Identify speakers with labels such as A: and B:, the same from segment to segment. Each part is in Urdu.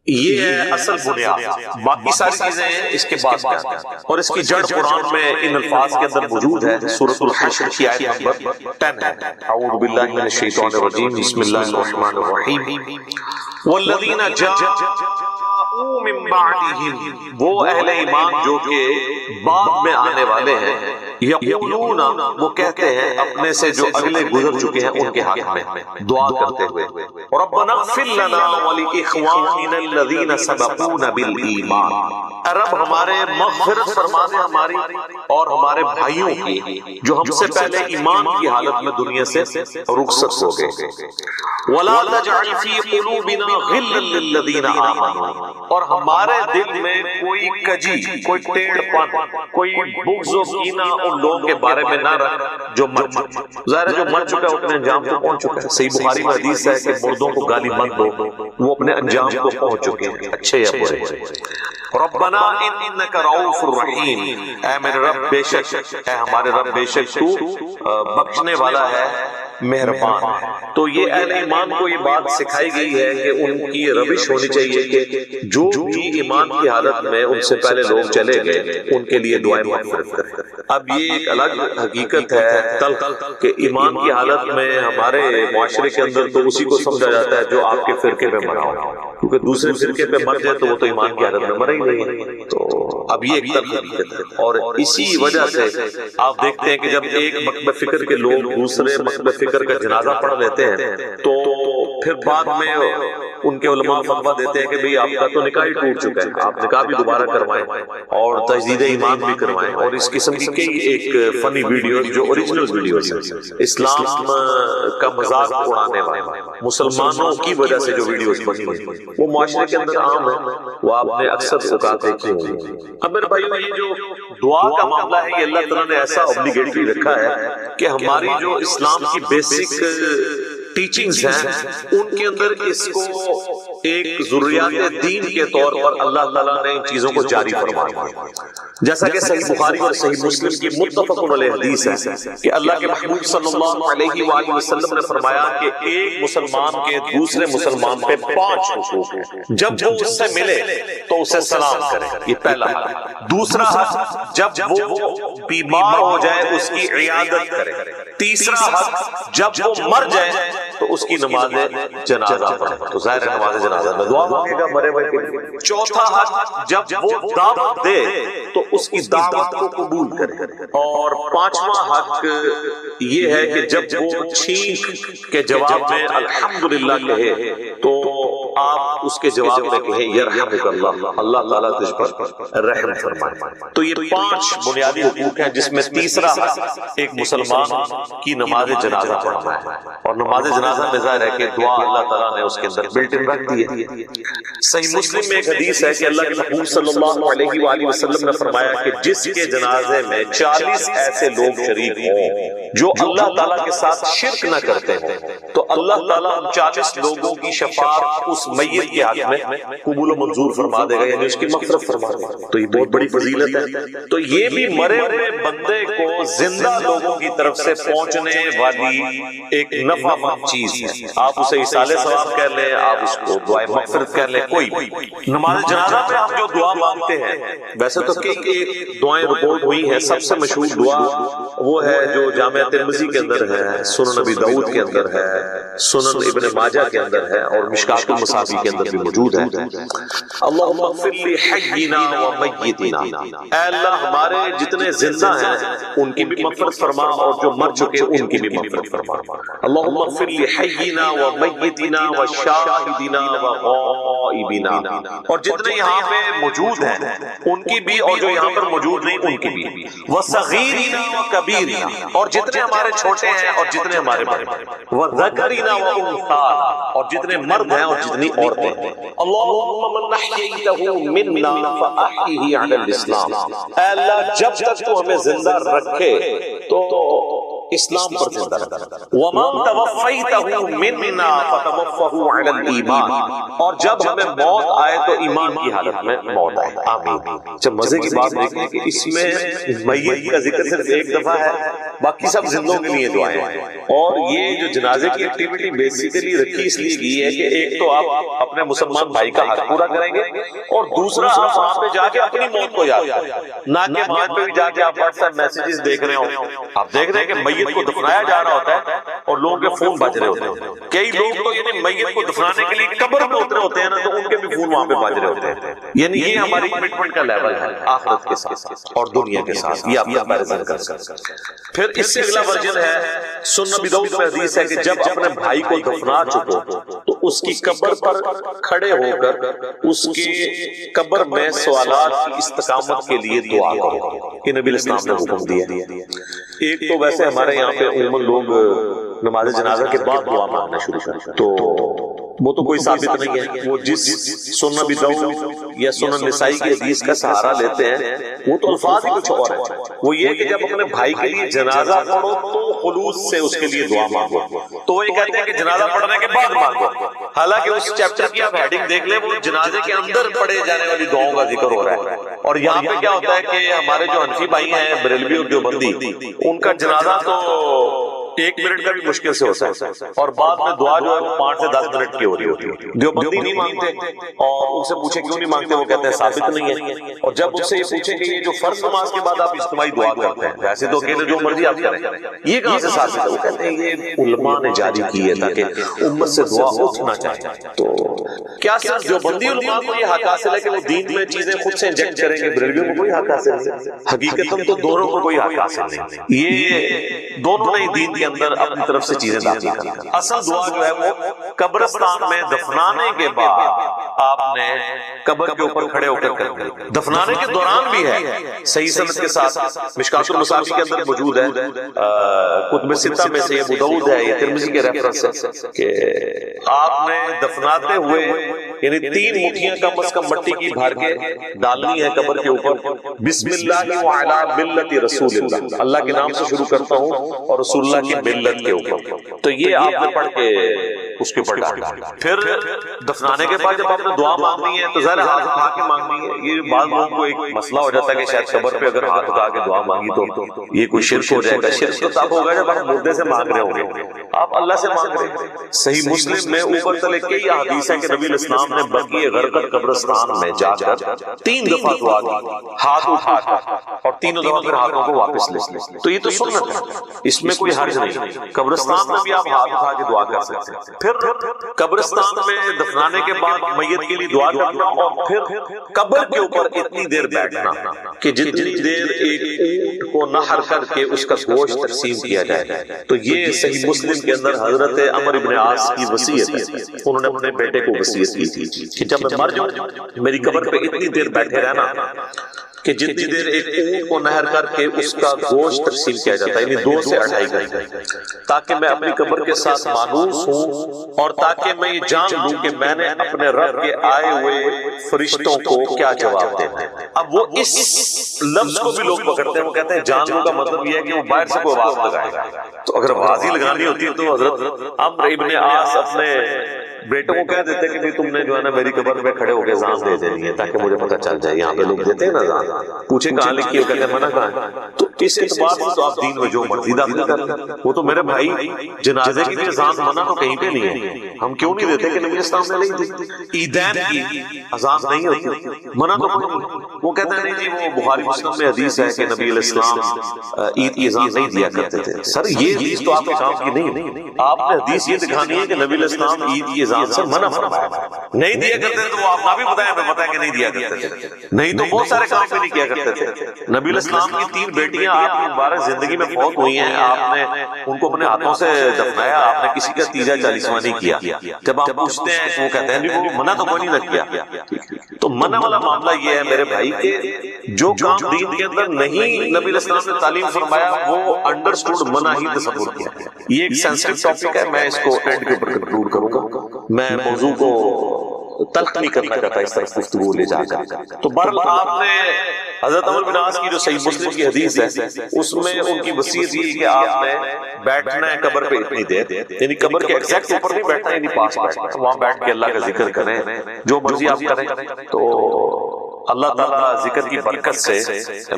A: یہ ہے اصل بنیاد، باقی ساری چیزیں اس کے بعد میں آتی ہیں، اور اس کی جڑ قرآن میں ان الفاظ کے اندر موجود ہے۔ سورۃ الحشر کی آیت نمبر 10 ہے، اعوذ باللہ من الشیطان الرجیم، بسم اللہ الرحمن الرحیم، والذین جاءوا من بعدہم، وہ اہل ایمان جو کہ بعد میں آنے والے ہیں، یقولون، وہ کہتے ہیں اپنے سے جو اگلے گزر چکے ہیں ان کے حق میں دعا کرتے ہوئے، ربنا اغفر لنا ولاخواننا الذین سبقونا بالایمان، اے رب ہمارے مغفرت فرما دے ہماری اور ہمارے بھائیوں کی جو ہم سے پہلے ایمان کی حالت میں دنیا سے رخصت ہو گئے، ولا تجعل فی قلوبنا غلا للذین آمنوا، اور ہمارے دل میں کوئی کجی، کوئی ٹیڑھ پن، کوئی بغض و کینہ ان لوگوں کے بارے میں نہ رکھ جو مر چکے۔ ظاہر ہے جو مر چکا ہے اپنے انجام کو پہنچ چکا ہے، صحیح بخاری میں حدیث ہے کہ مردوں کو گالی مت دو، وہ اپنے انجام کو پہنچ چکے ہیں، اچھے یا برے۔ ربنا انک رؤوف الرحیم، اے میرے رب بے شک، اے ہمارے رب بے شک تو بخشنے والا ہے، مہربان ہے۔ تو یہ اہل ایمان کو یہ بات سکھائی گئی ہے کہ ان کی روش ہونی چاہیے کہ جو بھی ایمان کی حالت میں ان سے پہلے لوگ چلے گئے ان کے لیے دعائیں مغفرت کریں۔ اب یہ ایک الگ حقیقت ہے تلخ کہ ایمان کی حالت میں ہمارے معاشرے کے اندر تو اسی کو سمجھا جاتا ہے جو آپ کے فرقے پہ مرا ہو، کیونکہ دوسرے فرقے پہ مر جائے تو وہ تو ایمان کی حالت میں مرا ہی نہیں ہے۔ تو اب یہ ایک تلخ حقیقت ہے، اور اسی وجہ سے آپ دیکھتے ہیں کہ جب ایک مکتب فکر کے لوگ دوسرے مکتب فکر کا جنازہ پڑھ لیتے ہیں تو پھر بعد میں ان کے علماء فتویٰ دیتے ہیں کہ بھئی آپ کا تو نکاح ہی ٹوٹ چکا ہے، آپ نکاح بھی دوبارہ کروائیں اور تجدید ایمان بھی کروائیں، اور اس قسم کی کئی ایک فنی ویڈیوز جو اوریجنل ویڈیوز ہیں، اسلام کا مذاق اڑانے والے مسلمانوں کی وجہ سے جو ویڈیوز بنی ہیں وہ معاشرے کے اندر عام ہیں، وہ آپ نے اکثر اوقات دیکھی ہوگی۔ اب میرے بھائیو، یہ جو دعا کا معاملہ ہے یہ اللہ تعالیٰ نے ایسا اوبلیگیٹری رکھا ہے کہ ہماری جو اسلام کی بیسک ٹیچنگز ہیں ان کے اندر اس کو ایک ضروریات دین کے طور پر اللہ تعالیٰ نے ان چیزوں کو جاری فرمایا، جیسا کہ صحیح بخاری اور صحیح مسلم کی متفق علیہ حدیث ہے کہ اللہ کے محبوب صلی اللہ علیہ وآلہ وسلم نے فرمایا کہ ایک مسلمان کے دوسرے مسلمان پہ 5 حقوق ہیں، جب وہ اس سے ملے تو اسے سلام کرے، یہ پہلا حق۔ دوسرا حق، جب وہ بیمار ہو جائے اس کی عیادت کرے۔ تیسرا حق، جب وہ مر جائے تو اس کی نماز جنازہ پڑھے، تو ظاہر ہے نماز جنازہ میں دعا مانگے گا مرے ہوئے کے لیے۔ چوتھا حق، جب وہ دعوت دے تو اس کی دعوت کو قبول کرے۔ اور 5واں حق یہ ہے کہ جب وہ چھینک کے جواب میں الحمدللہ کہے تو آپ اس کے جواب میں کہیں یرحمک اللہ، اللہ تعالیٰ تجھ پر رحم فرمائے۔ تو یہ 5 بنیادی حقوق ہیں جس میں تیسرا ایک مسلمان کی نماز جنازہ پڑھنا ہے، اور نماز جنازہ میں ظاہر ہے کہ دعا اللہ تعالیٰ نے اس کے اندر بلٹ ان رکھ دی ہے۔ صحیح مسلم میں ایک حدیث ہے کہ اللہ کے محبوب صلی اللہ علیہ وآلہ وسلم نے فرمایا کہ جس کے جنازے میں 40 ایسے لوگ شریک ہوں جو اللہ تعالیٰ کے ساتھ شرک نہ کرتے ہوں تو اللہ تعالیٰ 40 لوگوں کی شفاعت اس میت کے حق میں قبول و منظور فرما دے گا، یعنی اس کی مغفرت فرما دے گا۔ تو یہ بہت بڑی فضیلت ہے۔ تو یہ بھی مرے ہوئے بندے کو زندہ لوگوں کی طرف سے پہنچنے والی ایک نفع مند چیز ہے، آپ اسے اصالِ ثواب کہہ لیں، آپ اس کو دعائے مغفرت کہہ لیں، کوئی بھی۔ نماز جنازہ میں ہم جو دعا مانگتے ہیں، ویسے تو کئی دعائیں رپورٹ ہوئی ہیں، سب سے مشہور دعا وہ ہے جو جامع ترمذی کے اندر ہے، سنن نبی داؤد کے اندر ہے، سنن ابن ماجہ کے اندر ہے، اور مشکات المصابیح کے اندر بھی موجود ہے۔ اللہم اغفر لی حینا و میتنا، اے اللہ ہمارے جتنے زندہ ہیں ان کی بھی مغفرت فرما اور جو مر چکے ان کی بھی مغفرت فرما۔ اللہم اغفر لی حینا و میتنا و شاہدنا و غائبنا، اور جتنے یہاں پہ موجود ہیں ان کی بھی، اور جو یہاں پر موجود نہیں ان کی بھی، وصغیرنا و کبیرنا، اور جتنے ہمارے چھوٹے ہیں اور جتنے ہمارے بڑے ہیں، وذکرنا و انثانا، اور جتنے مرد ہیں اور جتنی عورتیں ہیں۔ اللہم من احییتہ منا فاحیہ علی الاسلام، اے اللہ جب تک تو ہمیں زندہ رکھے تو اسلام پر زندہ رکھے، ومن توفیتہ منا فتوفہ علی الایمان، اور جب ہمیں موت آئے تو ایمان کی حالت میں موت آئے. آمین. جب مزے کی بات دیکھیں کہ اس میں میت کا ذکر صرف ایک دفعہ ہے، باقی سب زندوں کے لیے دعائیں ہیں. اور یہ جو جنازے کی ایکٹیویٹی بیسیکلی رکھی اس لیے گئی ہے کہ ایک تو آپ اپنے مسلمان بھائی کا حق پورا کریں گے، اور دوسرا آپ وہاں پہ جا کے اپنی موت کو یاد کریں. نہ کہ وہاں پہ بھی جا کے آپ واٹس ایپ میسیجز دیکھ رہے ہوں. آپ دیکھ رہے ہیں کہ میت کو دفنایا جا رہا ہوتا ہے اور لوگوں کے فون بج رہے ہوتے ہیں. کئی لوگ تو یعنی میت کو دفنانے کے لیے قبر میں اترے ہوتے ہیں نا، تو ان کے بھی فون وہاں پہ بج رہے ہوتے ہیں. یعنی یہ ہماری کمٹمنٹ کا لیول ہے آخرت کے ساتھ اور دنیا کے ساتھ. یہ آپ کمپیریزن کر سکتے ہیں. پھر اس سے اگلا ورژن ہے سنن نبی داؤد میں حدیث ہے کہ جب اپنے بھائی کو دفنا چکو تو اس کی قبر پر کھڑے ہو کر اس کی قبر میں سوالات کی استقامت کے لیے دعا کرو. یہ نبی الاسلام نے حکم دیا. ایک تو ویسے ہمارے یہاں پہ عموماً لوگ نماز جنازہ کے بعد دعا مانگنا شروع کرتے، تو وہ تو کوئی ثابت نہیں ہے. وہ جس سنن نبی داؤد یا سنن نسائی کی حدیث کا سہارا لیتے ہیں وہ تو الفاظ ہی کچھ اور ہیں. وہ یہ کہ جب اپنے بھائی کے لیے جنازہ پڑھو تو خلوص سے اس کے لیے دعا مانگو. تو وہ یہ کہتے ہیں کہ جنازہ پڑھنے کے بعد مانگو، حالانکہ اس چیپٹر کی آپ ہیڈنگ دیکھ لیں وہ جنازے کے اندر پڑھے جانے والی دعاؤں کا ذکر ہو رہا ہے. اور یہاں پہ کیا ہوتا ہے کہ ہمارے جو حنفی بھائی ہیں بریلوی اور دیوبندی، ان کا جنازہ تو 1 منٹ کا بھی مشکل سے ہوتا ہے، اور بعد میں دعا جو ہے وہ 5 سے 10 منٹ کی ہو رہی ہوتی ہے. دیوبندی نہیں مانگتے، اور ان سے پوچھے کیوں نہیں مانگتے، وہ کہتے ہیں ثابت نہیں ہے. اور جب ان سے یہ پوچھیں کہ یہ جو فرض نماز کے بعد آپ اجتماعی دعا کرتے ہیں، ویسے تو اکیلے جو مرضی آپ کریں، یہ کہاں سے ثابت ہے؟ وہ کہتے ہیں یہ علماء نے جاری کی ہے تاکہ امت سے دعا اٹھنا چاہے. تو کیا صرف دیوبندی علماء کو یہ حق حاصل ہے کہ وہ دین میں چیزیں خود سے انجیکٹ کریں گے؟ بریلویوں کو کوئی حق حاصل نہیں. حقیقتاً تو دونوں کو کوئی حق حاصل نہیں. یہ دونوں نے دین کے اندر اپنی طرف سے چیزیں داخل کریں. اصل دعا جو ہے وہ قبرستان میں دفنانے کے بعد آپ نے قبر کے اوپر کھڑے ہو کر کریں. دفنانے کے دوران بھی ہے، صحیح سند کے ساتھ مشکات المصابیح کے اندر موجود ہے، کتب ستہ میں سے ابو داؤد ہے، یہ ترمذی کے ریفرنس ہے کہ آپ نے دفناتے ہوئے یعنی 3 مٹھیاں کم از کم مٹی کی بھر کے ڈالنی ہے قبر کے اوپر. بسم اللہ وعلی ملت رسول اللہ، اللہ کے نام سے شروع کرتا ہوں اور رسول اللہ کی ملت کے اوپر. تو یہ آپ نے پڑھ کے اس کے اوپر ڈالنا. پھر دفنانے کے بعد جب آپ نے دعا مانگنی ہے تو ظاہر ہاتھ اٹھا کے مانگنی ہے. یہ بعض لوگوں کو ایک مسئلہ ہو جاتا ہے کہ شاید قبر پہ اگر ہاتھ اٹھا کے دعا مانگی تو یہ کوئی شرک ہو جائے گا. شرک تو تب ہوگا جب آپ مردے سے مانگ رہے ہوں گے، آپ اللہ سے مانگ رہے ہیں. صحیح مسلم میں اوپر تلے کئی احادیث ہیں کہ نبی الاسلام نے بقیع غرقد قبرستان میں جا کر 3 دفعہ دعا کی ہاتھ اٹھا کر، اور 3 دفعہ پھر ہاتھوں کو واپس لے. تو یہ تو سنت ہے، اس میں کوئی حرج نہیں. قبرستان میں بھی آپ ہاتھ اٹھا کے دعا کر سکتے ہیں. پھر قبرستان میں دفنانے کے بعد میت کے لیے دعا کرنا، اور پھر قبر کے اوپر اتنی دیر بیٹھنا کہ جتنی دیر ایک اونٹ کو نحر کر کے اس کا گوشت تقسیم کیا جائے. تو یہ صحیح مسلم کے اندر حضرت عمر بن عاص کی وصیت ہے. انہوں نے اپنے بیٹے کو وصیت کی تھی کہ جب میں مر جاؤں میری قبر پہ اتنی دیر بیٹھے رہنا کہ جتنی دیر ایک اونٹ کو نہر کر کے اس کا گوشت تقسیم کیا جاتا ہے، یعنی 2 سے 2.5 گھنٹے، تاکہ میں اپنی قبر کے ساتھ مانوس ہوں، اور تاکہ میں یہ جان لوں کہ میں نے اپنے رب کے آئے ہوئے فرشتوں کو کیا جواب دینا ہے. اب وہ اس لفظ کو بھی لوگ پکڑتے ہیں، وہ کہتے ہیں جان لوں کا مطلب یہ ہے کہ وہ باہر سے کوئی آواز لگائے گا. تو اگر آواز ہی لگانی ہوتی تو حضرت عمرو ابن عاص اپنے بیٹوں کو کہہ دیتے کہ تم نے جو ہے نا میری قبر پہ کھڑے ہو کے اذان دے دینی ہے تاکہ مجھے پتہ چل جائے. یہاں پہ لوگ دیتے ہیں نا اذان، پوچھے کہاں لکھی ہو، کہتے ہیں منع کہاں ہے. تو اس اعتبار سے تو آپ دین میں جو مرضی داخل کر لیں. وہ تو میرے بھائی جنازے کی بھی اذان منع تو کہیں پہ نہیں ہے. ہم کیوں نہیں دیتے کہ نبی اسلام نے نہیں دی. عیدین کی اذان نہیں ہوتی، منع تو وہ کہتے ہیں نہیں جی وہ بخاری مسلم میں حدیث ہے کہ نبی علیہ السلام عید کی اذان نہیں دیا کرتے تھے. سر یہ حدیث تو آپ کے کام کی نہیں. آپ نے حدیث یہ دکھانی ہے کہ نبی علیہ السلام عید کی اذان سے منع فرمایا. نہیں دیا کرتے تو وہ آپ بھی بتائیں، ہمیں بتائیں کہ نہیں دیا کرتے تھے. نہیں تو بہت سارے کام بھی نہیں کیا کرتے تھے. نبی علیہ السلام کی 3 بیٹیاں آپ کی مبارک زندگی میں فوت ہوئی ہیں، آپ نے ان کو اپنے ہاتھوں سے دفنایا، آپ نے کسی کا تیجا 40واں نہیں کیا. جب آپ پوچھتے ہیں وہ کہتے ہیں وہ منع تو کوئی نہیں کیا. تو منع والا معاملہ یہ ہے میرے بھائی کہ جو کام دین کے اندر نہیں نبی علیہ السلام نے تعلیم فرمایا وہ انڈرسٹوڈ منع ہی تصور کیا. یہ ایک سینسٹیو ٹاپک ہے، میں اس کو اینڈ کے اوپر کنکلوڈ کروں گا. میں موضوع کو تلخ نہیں کرنا چاہتا اس طرح گفتگو لے جا کر. تو بہرحال آپ نے حضرت عمرو بن عاص کی جو صحیح مسلم کی حدیث ہے اس میں ان کی وصیت یہ کہ آپ نے بیٹھنا ہے قبر پہ اتنی دیر، یعنی قبر کے ایگزیکٹ اوپر نہیں بیٹھنا، یعنی پاس بیٹھنا، وہاں بیٹھ کے اللہ کا ذکر کریں، جو مرضی آپ کریں، تو اللہ تعالیٰ ذکر کی برکت سے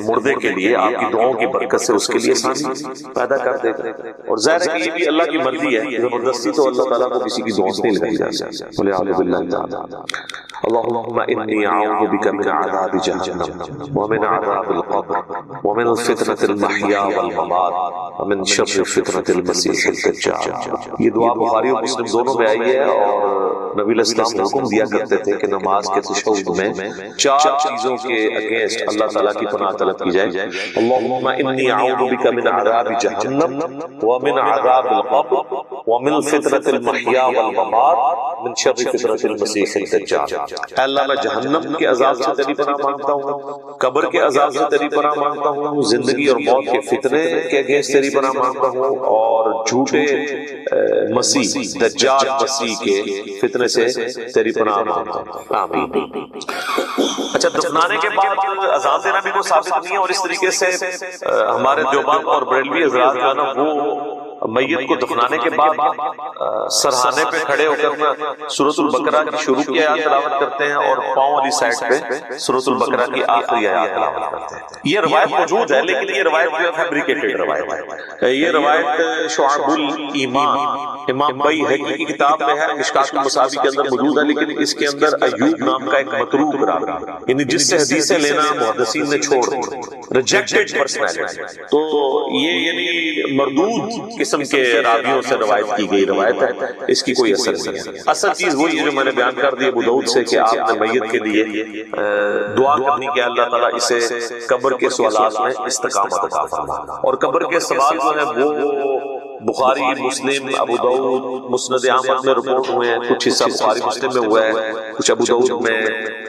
A: مردے کے لیے، آپ کی دعاؤں کی برکت سے اس کے لیے آسانی پیدا کر دے گا۔ اور ظاہر ہے کہ یہ بھی اللہ کی مرضی ہے، زبردستی تو اللہ تعالیٰ کو کسی کی دعا سے نہیں لگائی جا سکتی۔ بولے اعوذ باللہ تعالیٰ اللہم انی اعوذ بک من عذاب جہنم ومن عذاب القبر ومن فتنة المحیا والممات ومن شر فتنة المسیح الدجال۔ یہ دعا بخاری اور مسلم دونوں میں آئی ہے، اور نبی علیہ السلام نے حکم دیا کرتے تھے کہ نماز کے تشہد میں 4 چیزوں کے اگینسٹ اللہ تعالیٰ کی پناہ طلب کی جائے۔ اللہم انی اعوذ بک من عذاب جہنم ومن عذاب القبر ومن فتنة المحیا والممات من شر فتنة المسیح الدجال۔ اے اللہ میں جہنم کے عذاب سے تیری پناہ مانگتا ہوں، قبر کے عذاب سے تیری پناہ مانگتا ہوں، زندگی اور موت کے فتنے کے اگینسٹ تیری پناہ مانگتا ہوں، اور جھوٹے مسیح دجال مسیح کے فتنے سے تیری پناہ مانگتا ہوں، آمین۔ اچھا، دفنانے کے بعد اذان دینا بھی کوئی ثابت نہیں ہے، اور اس طریقے سے ہمارے دیوبند اور بریلوی حضرات جو ہے نا وہ میت کو دفنانے کے بعد سرہانے پہ کھڑے ہو کر سورۃ البقرہ کی شروع کی آیات تلاوت کرتے ہیں، اور پاؤں والی سائڈ پہ سورۃ البقرہ کی آخری آیات تلاوت کرتے ہیں۔ یہ روایت موجود ہے، لیکن یہ روایت جو ہے فیبریکیٹڈ روایت ہے۔ یہ روایت شعب الایمان امام بیہقی کی کتاب میں ہے، مشکاۃ المصابیح کے اندر موجود ہے، لیکن اس کے اندر ایوب نام کا ایک متروک راوی، یعنی جس سے حدیثیں لینا محدثین نے چھوڑ دی، ریجیکٹڈ پرسنالٹی، تو یہ یعنی مردود قسم کے راویوں سے روایت کی گئی روایت ہے، اس کی کوئی اثر نہیں ہے۔ اصل چیز وہی ہے جو میں نے بیان کر دی ابو داؤد سے، کہ آپ نے میت کے لیے دعا کرنی کہ اللہ تعالیٰ اسے قبر کے سوالات میں استقامت عطا فرما، اور قبر کے سوال جو ہیں وہ بخاری، مسلم، ابو داؤد، مسند احمد میں رپورٹ ہوئے ہیں، کچھ حصہ بخاری مسلم میں ہوا ہے، کچھ ابو داؤد میں،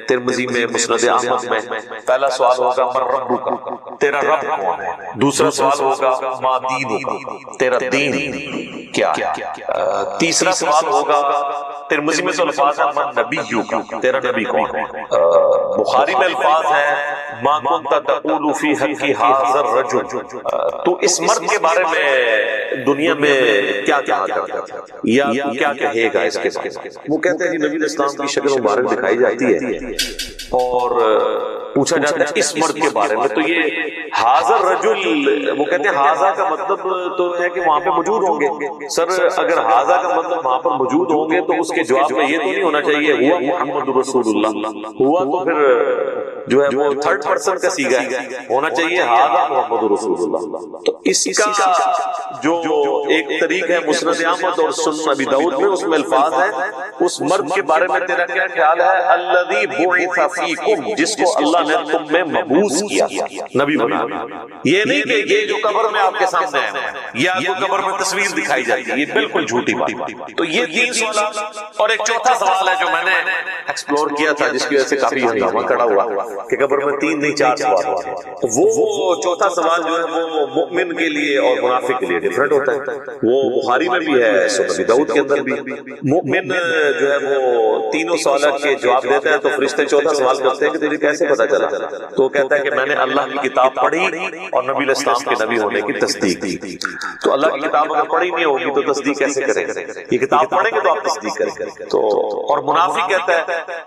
A: ترمذی میں، مسند احمد میں۔ پہلا سوال ہوگا من ربک، تیرا رب کون ہے؟ دوسرا سوال ہوگا ما دینک، تیرا دین کیا ہے؟ تیسرا سوال ہوگا، ترمذی میں تو الفاظ ہے من نبیک، تیرا نبی کون ہے؟ بخاری میں الفاظ ہے ما کنت تقول فی حق ھذا الرجل، تو اس مرد کے بارے میں دنیا میں کیا کہا کرتا ہے، یا کیا کہے گا اس کے بارے میں؟ وہ کہتے ہیں کہ نبی اسلام کی شکل مبارک دکھائی جاتی ہے اور پوچھا جاتا ہے اس مرد کے بارے میں، تو یہ حاضر رجل، وہ کہتے ہیں حاضر کا مطلب تو ہے کہ وہاں پہ موجود ہوں گے۔ سر اگر حاضر کا مطلب وہاں پر موجود ہوں گے تو اس کے جواب میں یہ تو نہیں ہونا چاہیے ہوا محمد رسول اللہ، ہوا تو پھر جو ہے وہ تھرڈ پرسن کا صیغہ ہے، ہونا چاہیے حاضر محمد رسول اللہ۔ تو اس کا جو ایک طریق ہے مسند احمد اور سنن ابی داؤد میں، اس میں الفاظ ہیں اس مرد کے بارے میں تیرا کیا خیال ہے؟ الذی بعث فیکم، جس کو اللہ نے تم میں مبعوث کیا، نبی بنا۔ یہ نہیں کہ یہ جو قبر میں آپ کے سامنے ہے یا جو قبر میں تصویر دکھائی جاتی ہے، یہ بالکل جھوٹی بات۔ تو یہ 3 سوالات، اور ایک چوتھا سوال ہے جو میں نے ایکسپلور کیا تھا، جس کی وجہ سے کافی ہنگامہ کھڑا ہوا کہ قبر میں 3 نہیں 4 سوال ہوتے۔ وہ چوتھا سوال جو ہے وہ مؤمن کے لیے اور منافق کے لیے ڈیفرنٹ ہوتا ہے۔ وہ بخاری میں بھی ہے، سنن ابی داؤد کے اندر بھی۔ مؤمن جو ہے وہ تینوں سوالات کے جواب دیتا ہے، تو فرشتے چوتھا سوال کرتے ہیں کہ تجھے کیسے پتا چلا؟ تو کہتا ہے کہ میں نے اللہ کی کتاب پڑھی اور نبی علیہ السلام کے نبی ہونے کی تصدیق کی۔ تو اللہ کی کتاب اگر پڑھی نہیں ہوگی تو تصدیق کیسے کریں گے؟ یہ کتاب پڑھیں گے تو آپ تصدیق کریں گے۔ تو اور منافق کہتا ہے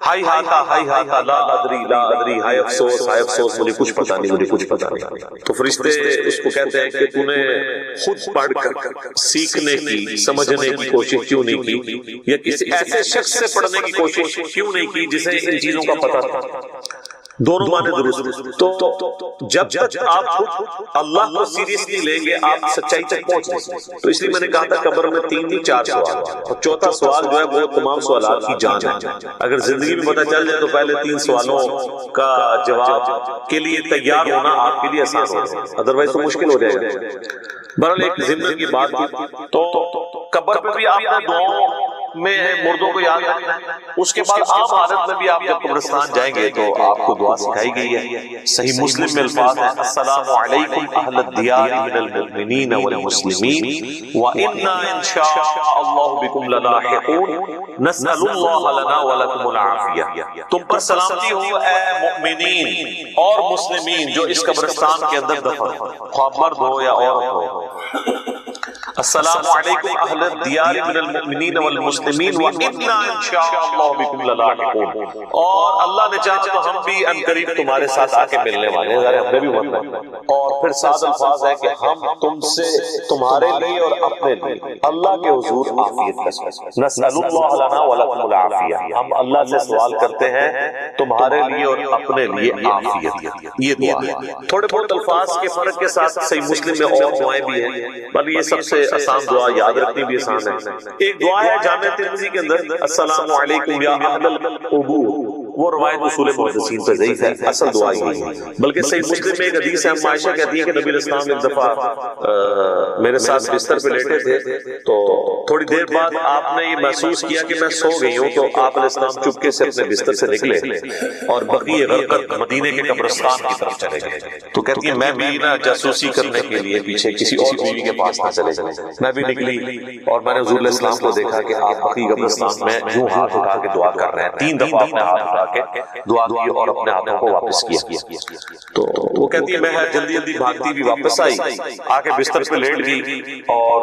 A: ہائی ہاتا لا ادری، ہائے افسوس مجھے کچھ پتا نہیں، مجھے کچھ پتا نہیں۔ تو فرشتے اس کو کہتے ہیں کہ تو نے خود پڑھ کر سیکھنے کی، سمجھنے کی کوشش کیوں نہیں کی، یا کسی ایسے شخص سے پڑھنے کی کوشش کیوں نہیں کی جسے ان چیزوں کا پتہ تھا؟ دونوں معنی درست۔ تو جب تک آپ خود اللہ کو سیریسلی لیں گے آپ سچائی تک پہنچ گے۔ تو اس لیے میں نے کہا تھا قبر میں 3 نہیں 4 سوال، اور چوتھا سوال جو ہے وہ تمام سوالات کی جان ہے۔ اگر زندگی میں پتہ چل جائے تو پہلے 3 سوالوں کا جواب کے لیے تیار ہونا آپ کے لیے آسان ہوگا، ادروائز تو مشکل ہو جائے گا۔ بہرحال ایک زندگی کی بات تھی، تو قبر پہ بھی آپ نے دعاؤں میں مردوں کو یاد رکھنا ہے. اس کے بعد عام حالت میں بھی آپ جب قبرستان جائیں گے تو آپ کو دعا سکھائی گئی ہے. صحیح مسلم میں الفاظ ہیں السلام علیکم اہل الدیار من المؤمنین والمسلمین وإنا ان شاء اللہ بکم للاحقون نسأل اللہ لنا ولکم العافیہ. تم پر سلامتی ہو اے مؤمنین اور مسلمین جو اس قبرستان کے اندر دفن ہو، خواہ مرد ہو یا عورت ہو. السلام علیکم اہل الدیار من المؤمنین والمسلمین وإنا ان شاء اللہ بکم للاحقون. اور اللہ نے چاہا تو ہم بھی ان قریب تمہارے ساتھ آ کے ملنے والے ہیں، ہمیں بھی مرنا ہے. اور پھر سات الفاظ ہے کہ ہم تم سے تمہارے لیے اور اپنے لیے اللہ کے حضور عافیت کا نسأل اللہ لنا ولکم العافیہ. ہم اللہ سے سوال کرتے ہیں تمہارے لیے اور اپنے لیے عافیت. یہ دعا ہے. تھوڑے بہت الفاظ کے فرق کے ساتھ صحیح مسلم میں اور دعائیں بھی ہیں، بلکہ یہ سب سے آسان دعا یاد رکھنی بھی آسان ہے. ایک دعا ہے جامع ترمذی کے اندر السلام علیکم یا اہل القبور. وہ روایت اصول محدثین پہ ضعیف ہے، اصل دعا ہی ہے. بلکہ صحیح مسلم میں ایک حدیث ہے، عائشہ کہتی ہے کہ نبی علیہ السلام ایک دفعہ میرے ساتھ بستر پہ لیٹے تھے تو تھوڑی دیر بعد آپ نے یہ محسوس کیا کہ میں سو گئی ہوں، تو آپ علیہ السلام چپکے سے اپنے بستر سے نکلے اور بقیع غرقد مدینے کے قبرستان کی طرف چلے گئے. تو کہتی ہے میں بھی نا جاسوسی کرنے کے لیے پیچھے کسی اور بیوی کے پاس نہ چلے جائیں. میں بھی نکلی اور میں نے حضور علیہ السلام کو دیکھا کہ آپ بقیع قبرستان میں یوں ہاتھ اٹھا کے دعا کر رہے ہیں. 3 دفعہ اپنے ہاتھ اٹھا کے دعا کی اور اپنے ہاتھوں کو واپس کیا. تو وہ کہتی ہے میں جلدی جلدی بھاگتی بھی واپس آئی، آ کے بستر پہ لیٹ گئی اور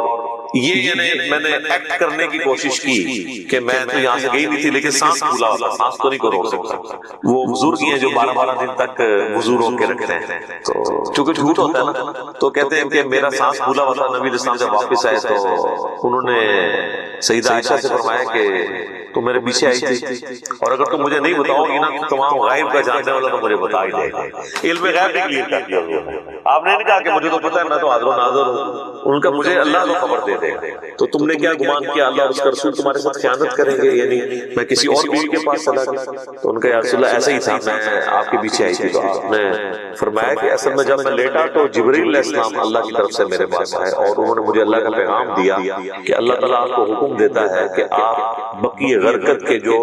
A: یہ یعنی میں نے ایکٹ کرنے کی کوشش کی کہ میں تو یہاں سے گئی نہیں تھی، لیکن سانس پھولا ہوتا، سانس تو نہیں کو روک سکتا. وہ بزرگ ہیں جو 12 دن تک وضو روک کے رکھتے ہیں، تو چونکہ جھوٹ ہوتا ہے نا، تو کہتے ہیں کہ میرا سانس پھولا ہوا تھا. نبی علیہ السلام جب واپس آئے تو انہوں نے سیدہ عائشہ سے فرمایا کہ تو میرے پیچھے آئی تھی اور اگر تم مجھے نہیں بتاؤ گی نا تمام غائب کا جاننے والا تو مجھے بتا ہی جائے گا. علم غیب بھی کلیئر کر دیا. آپ نے نہیں کہا کہ مجھے تو پتہ ہے میں تو حاضر و ناظر ہوں، ان کا مجھے اللہ کو خبر دے دے. تو تم نے کیا گمان کیا اللہ اور اس کا رسول تمہارے ساتھ خیانت کریں گے؟ یعنی میں کسی اور بیوی کے پاس چلا گیا. تو ان کا یا رسول اللہ ایسا ہی تھا، میں آپ کے پیچھے آئی تھی. تو آپ نے فرمایا کہ اصل میں جب میں لیٹا تو جبریل علیہ السلام اللہ کی طرف سے میرے پاس آئے اور انہوں نے مجھے اللہ کا پیغام دیا کہ اللہ تعالیٰ آپ کو حکم دیتا ہے کہ آپ بقیع غرقد کے جو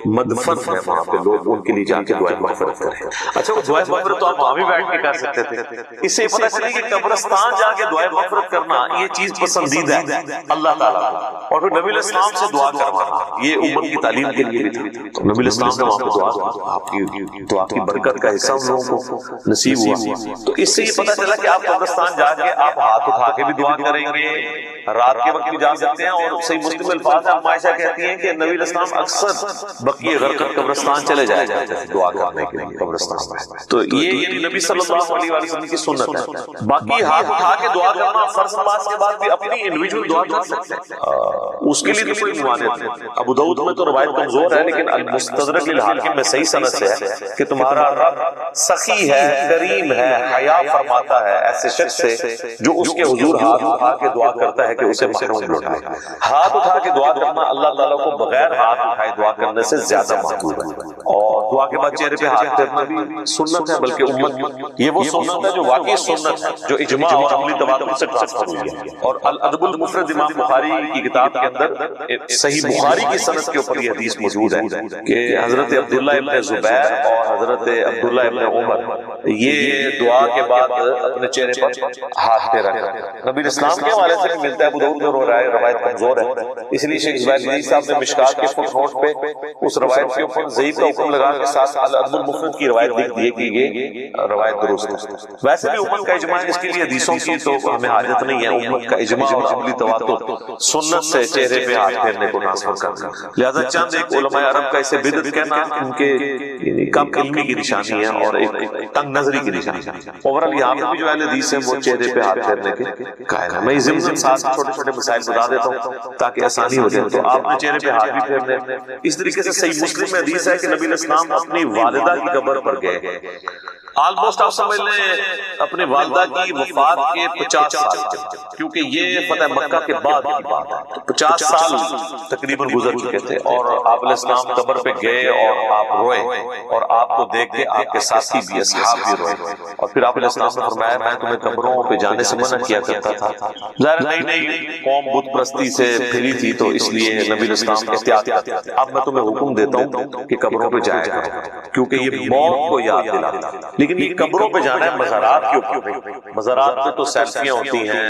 A: مدفن ہیں وہاں پہ لوگ ان کے لیے جا کے دعائیں مغفرت کریں. اچھا وہ دعائیں مغفرت تو آپ وہاں بھی بیٹھ کے کر سکتے تھے. اس سے پتہ چلے کہ قبرستان جا کے دعائیں مغفرت کرنا یہ چیز پسندیدہ ہے اللہ تعالیٰ کو. اور پھر نبی علیہ السلام سے دعا کروانا یہ امت کی تعلیم کے لیے بھی تھا. تو نبی علیہ السلام نے وہاں پہ دعا، آپ کی دعا کی برکت کا حصہ ہم لوگوں کو نصیب ہوا. تو اس سے یہ پتہ چلا کہ آپ قبرستان جا کے آپ ہاتھ اٹھا کے بھی دعا کریں گے، رات کے وقت بھی جا سکتے ہیں. اور صحیح مسلم الفاظ ہے، عائشہ کہتی ہیں کہ نبی علیہ السلام اکثر بقیع غرقد قبرستان چلے جایا کرتے تھے دعا کرنے کے لیے قبرستان میں. تو یہ نبی صلی اللہ علیہ وسلم کی سنت ہے. باقی ہاتھ اٹھا کے دعا کرنا فرض نماز کے بعد بھی اپنی انڈیویجول دعا کر سکتے ہیں، اس کے لیے کوئی ممانعت نہیں. ابو داؤد میں تو روایت کمزور ہے لیکن المستدرک للحاکم میں صحیح سند سے ہے کہ تمہارا رب سخی ہے، کریم ہے، حیا فرماتا ہے ایسے شخص سے جو اس کے حضور ہاتھ اٹھا کے دعا کرتا ہے کہ اسے محروم لوٹائے. ہاتھ اٹھا کے دعا کرنا اللہ تعالیٰ کو بغیر ہاتھ اٹھائے دعا کرنے سے زیادہ محبوب ہے. اور دعا کے بعد چہرے پہ ہاتھ پھیرنا بھی سنت ہے، بلکہ امت یہ وہ سنت ہے جو واقعی سنت ہے، جو اجماع اور عملی تواتر سے ٹرانسفر ہوئی ہے. اور الادب المفرد امام بخاری کی کتاب کے اندر صحیح بخاری کی سند کے اوپر یہ حدیث موجود ہے کہ حضرت عبداللہ ابن زبیر اور حضرت عبداللہ ابن عمر یہ دعا کے بعد اپنے چہرے پر ہاتھ پھیرا کرتے ہیں. نبی اسلام کے حوالے سے بھی ملتا ہے، ابو داؤد میں رہا ہے، روایت کمزور ہے. اس لیے شیخ زبیر صاحب نے مشکات کے فٹ نوٹ پہ اس روایت کے اوپر ضعیف کا حکم لگا کے ساتھ الادب المفرد کی روایت لکھ دی کہ یہ روایت درست ہے. ویسے بھی امت کا اجماع اس کے لیے حدیثوں کی تو ہمیں حاجت نہیں ہے. امت کا اجماع اور عملی تواتر سنت سے چہرے پہ ہاتھ پھیرنے کو ٹرانسفر کرنا. لہذا چند ایک علماء عرب کا اسے بدعت کہنا ان کے کم علمی کی نشانی ہے اور ایک تنگ نظری کی نشانی ہے. اوورال یہاں پہ بھی جو اہل حدیث ہیں وہ چہرے پہ ہاتھ پھیرنے کے قائل ہیں. میں ضمن ساتھ چھوٹے چھوٹے مسائل بتا دیتا ہوں تاکہ آسانی ہو جائے. تو آپ نے چہرے پہ ہاتھ بھی پھیرنے. اس طریقے سے صحیح مسلم میں حدیث ہے کہ نبی علیہ السلام اپنی والدہ کی قبر پر گئے آلموسٹ آپ سمجھ لیں اپنی والدہ کی وفات کے 50 سال، کیونکہ یہ فتح مکہ کے بعد کی بات ہے، 50 سال تقریباً گزر چکے تھے، اور آپ علیہ السلام قبر پہ گئے اور آپ روئے، اور آپ کو دیکھ کے آپ کے ساتھی بھی اصحاب بھی روئے، اور پھر آپ علیہ السلام نے فرمایا میں تمہیں قبروں پہ جانے سے منع کیا کرتا تھا۔ ظاہر نئی قوم بت پرستی سے پھری تھی تو اس لیے نبی علیہ السلام احتیاط کرتے تھے۔ اب میں تمہیں حکم دیتا ہوں کہ قبروں پہ جایا کرو، کیونکہ یہ موت کو یاد دلاتا ہے، لیکن یہ قبروں پہ جانا ہے، مزارات کے اوپر، مزارات پہ تو سیلفیاں ہوتی ہیں